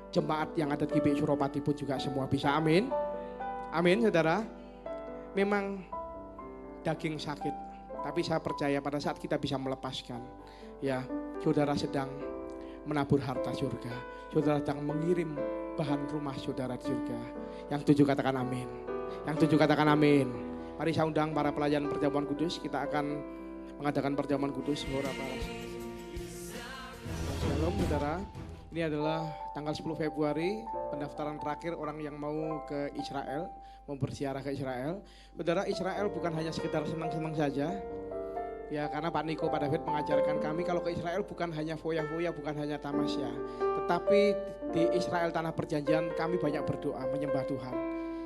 jemaat yang ada di GBI Suropati pun juga semua bisa. Amin. Amin, saudara. Memang daging sakit, tapi saya percaya pada saat kita bisa melepaskan, ya, saudara sedang menabur harta surga. Saudara sedang mengirim bahan rumah saudara di surga. Yang tujuh katakan amin. Yang tujuh katakan amin. Mari saya undang para pelayan perjamuan kudus. Kita akan mengadakan perjamuan kudus. Shalom, saudara. Ini adalah tanggal 10 Februari, pendaftaran terakhir orang yang mau ke Israel, mau berziarah ke Israel. Saudara, Israel bukan hanya sekedar senang-senang saja. Ya, karena Pak Niko, Pak David mengajarkan kami kalau ke Israel bukan hanya foya-foya, bukan hanya tamasya. Tetapi di Israel tanah perjanjian kami banyak berdoa, menyembah Tuhan.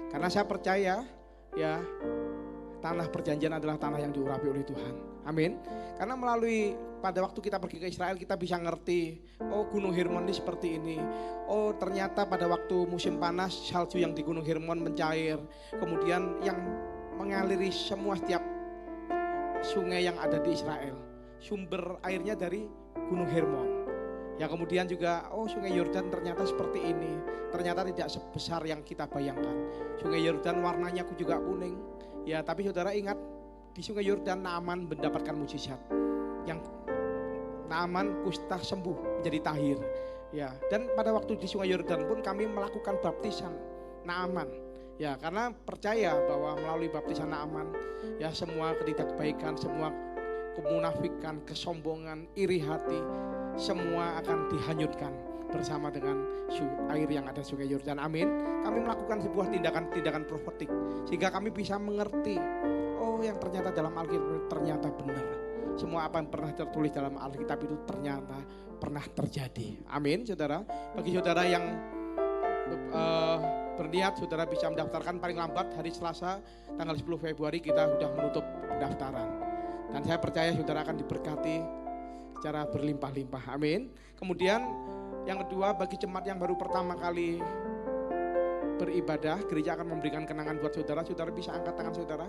Karena saya percaya, ya, tanah perjanjian adalah tanah yang diurapi oleh Tuhan. Amin. Karena melalui pada waktu kita pergi ke Israel kita bisa ngerti, oh Gunung Hermon ini seperti ini. Oh ternyata pada waktu musim panas salju yang di Gunung Hermon mencair. Kemudian yang mengaliri semua setiap sungai yang ada di Israel, sumber airnya dari Gunung Hermon. Ya kemudian juga, oh sungai Yordan ternyata seperti ini. Ternyata tidak sebesar yang kita bayangkan. Sungai Yordan warnanya juga kuning. Ya tapi saudara ingat, di sungai Yordan Naaman mendapatkan mujizat. Yang Naaman kusta sembuh menjadi tahir. Ya, dan pada waktu di sungai Yordan pun kami melakukan baptisan Naaman. Ya, karena percaya bahwa melalui baptisan Naaman, ya semua ketidakbaikan, semua kemunafikan, kesombongan, iri hati, semua akan dihanyutkan bersama dengan air yang ada sungai Yordan. Amin. Kami melakukan sebuah tindakan profetik sehingga kami bisa mengerti, oh yang ternyata dalam Alkitab ternyata benar. Semua apa yang pernah tertulis dalam Alkitab itu ternyata pernah terjadi. Amin, saudara. Bagi saudara yang berniat, saudara bisa mendaftarkan paling lambat hari Selasa tanggal 10 Februari kita sudah menutup pendaftaran. Dan saya percaya saudara akan diberkati secara berlimpah-limpah. Amin. Kemudian yang kedua, bagi jemaat yang baru pertama kali beribadah, gereja akan memberikan kenangan buat saudara. Saudara bisa angkat tangan saudara.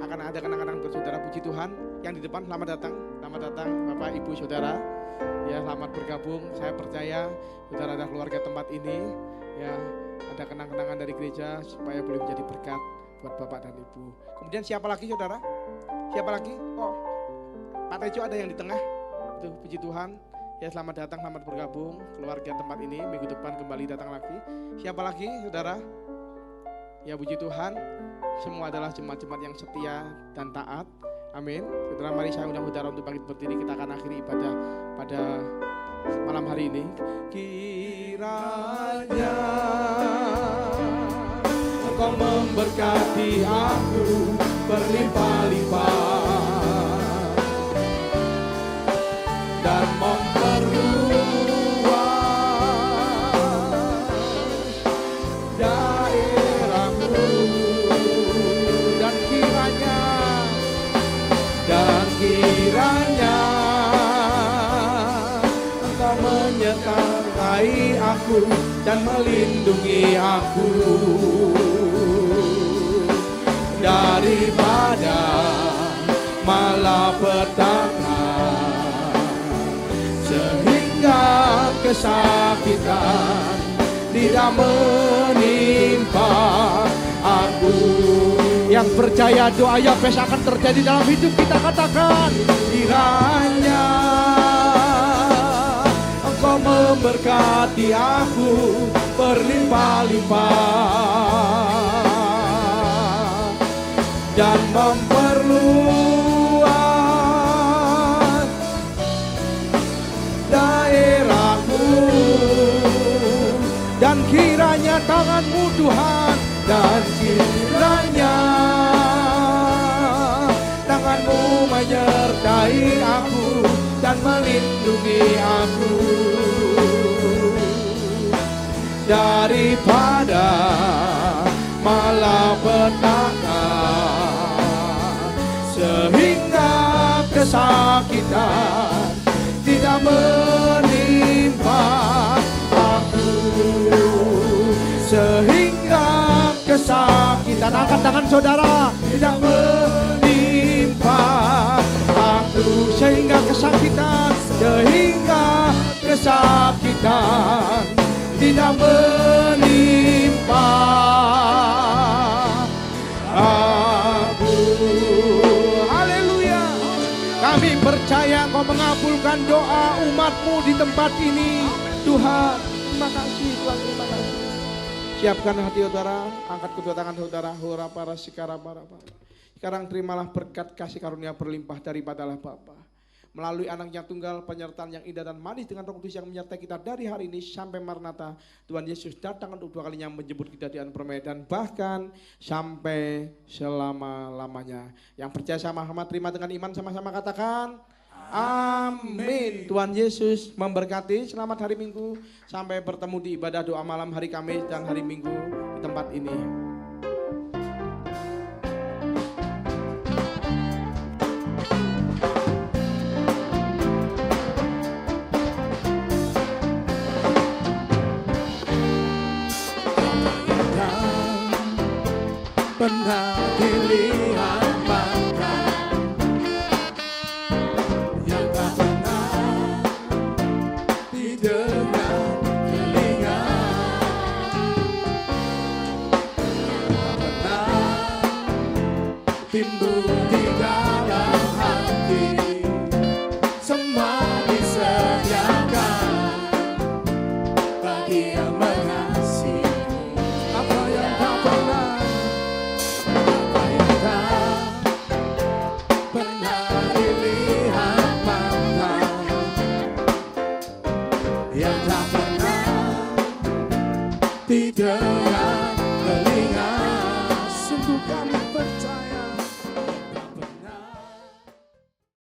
Akan ada kenangan buat saudara. Puji Tuhan. Yang di depan, selamat datang Bapak Ibu Saudara. Ya, selamat bergabung. Saya percaya saudara ada keluarga tempat ini. Ya, ada kenang-kenangan dari gereja supaya boleh menjadi berkat buat Bapak dan Ibu. Kemudian siapa lagi saudara? Siapa lagi? Oh, Pak Tejo ada yang di tengah. Itu puji Tuhan. Ya, selamat datang, selamat bergabung keluarga tempat ini. Minggu depan kembali datang lagi. Siapa lagi saudara? Ya, puji Tuhan. Semua adalah jemaat-jemaat yang setia dan taat. Amin. Saudara, mari saya undang saudara untuk bangkit berdiri. Kita akan akhiri ibadah pada malam hari ini. Kiranya Engkau memberkati aku berlimpah-limpah dan memperluas daerahmu, dan kiranya Engkau menyertai aku dan melindungi aku daripada malapetaka, sehingga kesakitan tidak menimpa aku. Yang percaya doa Yabes akan terjadi dalam hidup kita, katakan, kiranya Engkau memberkati aku berlimpah-limpah dan memperluas daerahmu, dan kiranya tangan-Mu Tuhan, dan kiranya tangan-Mu menyertai aku dan melindungi aku daripada malapetaka, sehingga kesakitan tidak menimpa aku, sehingga kesakitan, angkat tangan saudara, tidak menimpa aku, sehingga kesakitan tidak menimpa aku. Haleluya. Kami percaya Engkau mengabulkan doa umat-Mu di tempat ini. Tuhan, terima kasih Tuhan, terima kasih. Siapkan hati saudara, angkat kedua tangan saudara. Hora para sikara para. Sekarang terimalah berkat kasih karunia berlimpah daripadalah Bapa, melalui anaknya tunggal, penyertaan yang indah dan manis dengan Roh Kudus yang menyertai kita dari hari ini sampai Maranatha. Tuhan Yesus datang untuk dua kalinya menjemput kita di permainan dan bahkan sampai selama-lamanya. Yang percaya sama-sama terima dengan iman, sama-sama katakan amin. Tuhan Yesus memberkati. Selamat hari Minggu. Sampai bertemu di ibadah doa malam hari Kamis dan hari Minggu di tempat ini. Pernah dilihat bahkan yang tak pernah didengar telinga, tak pernah timbul di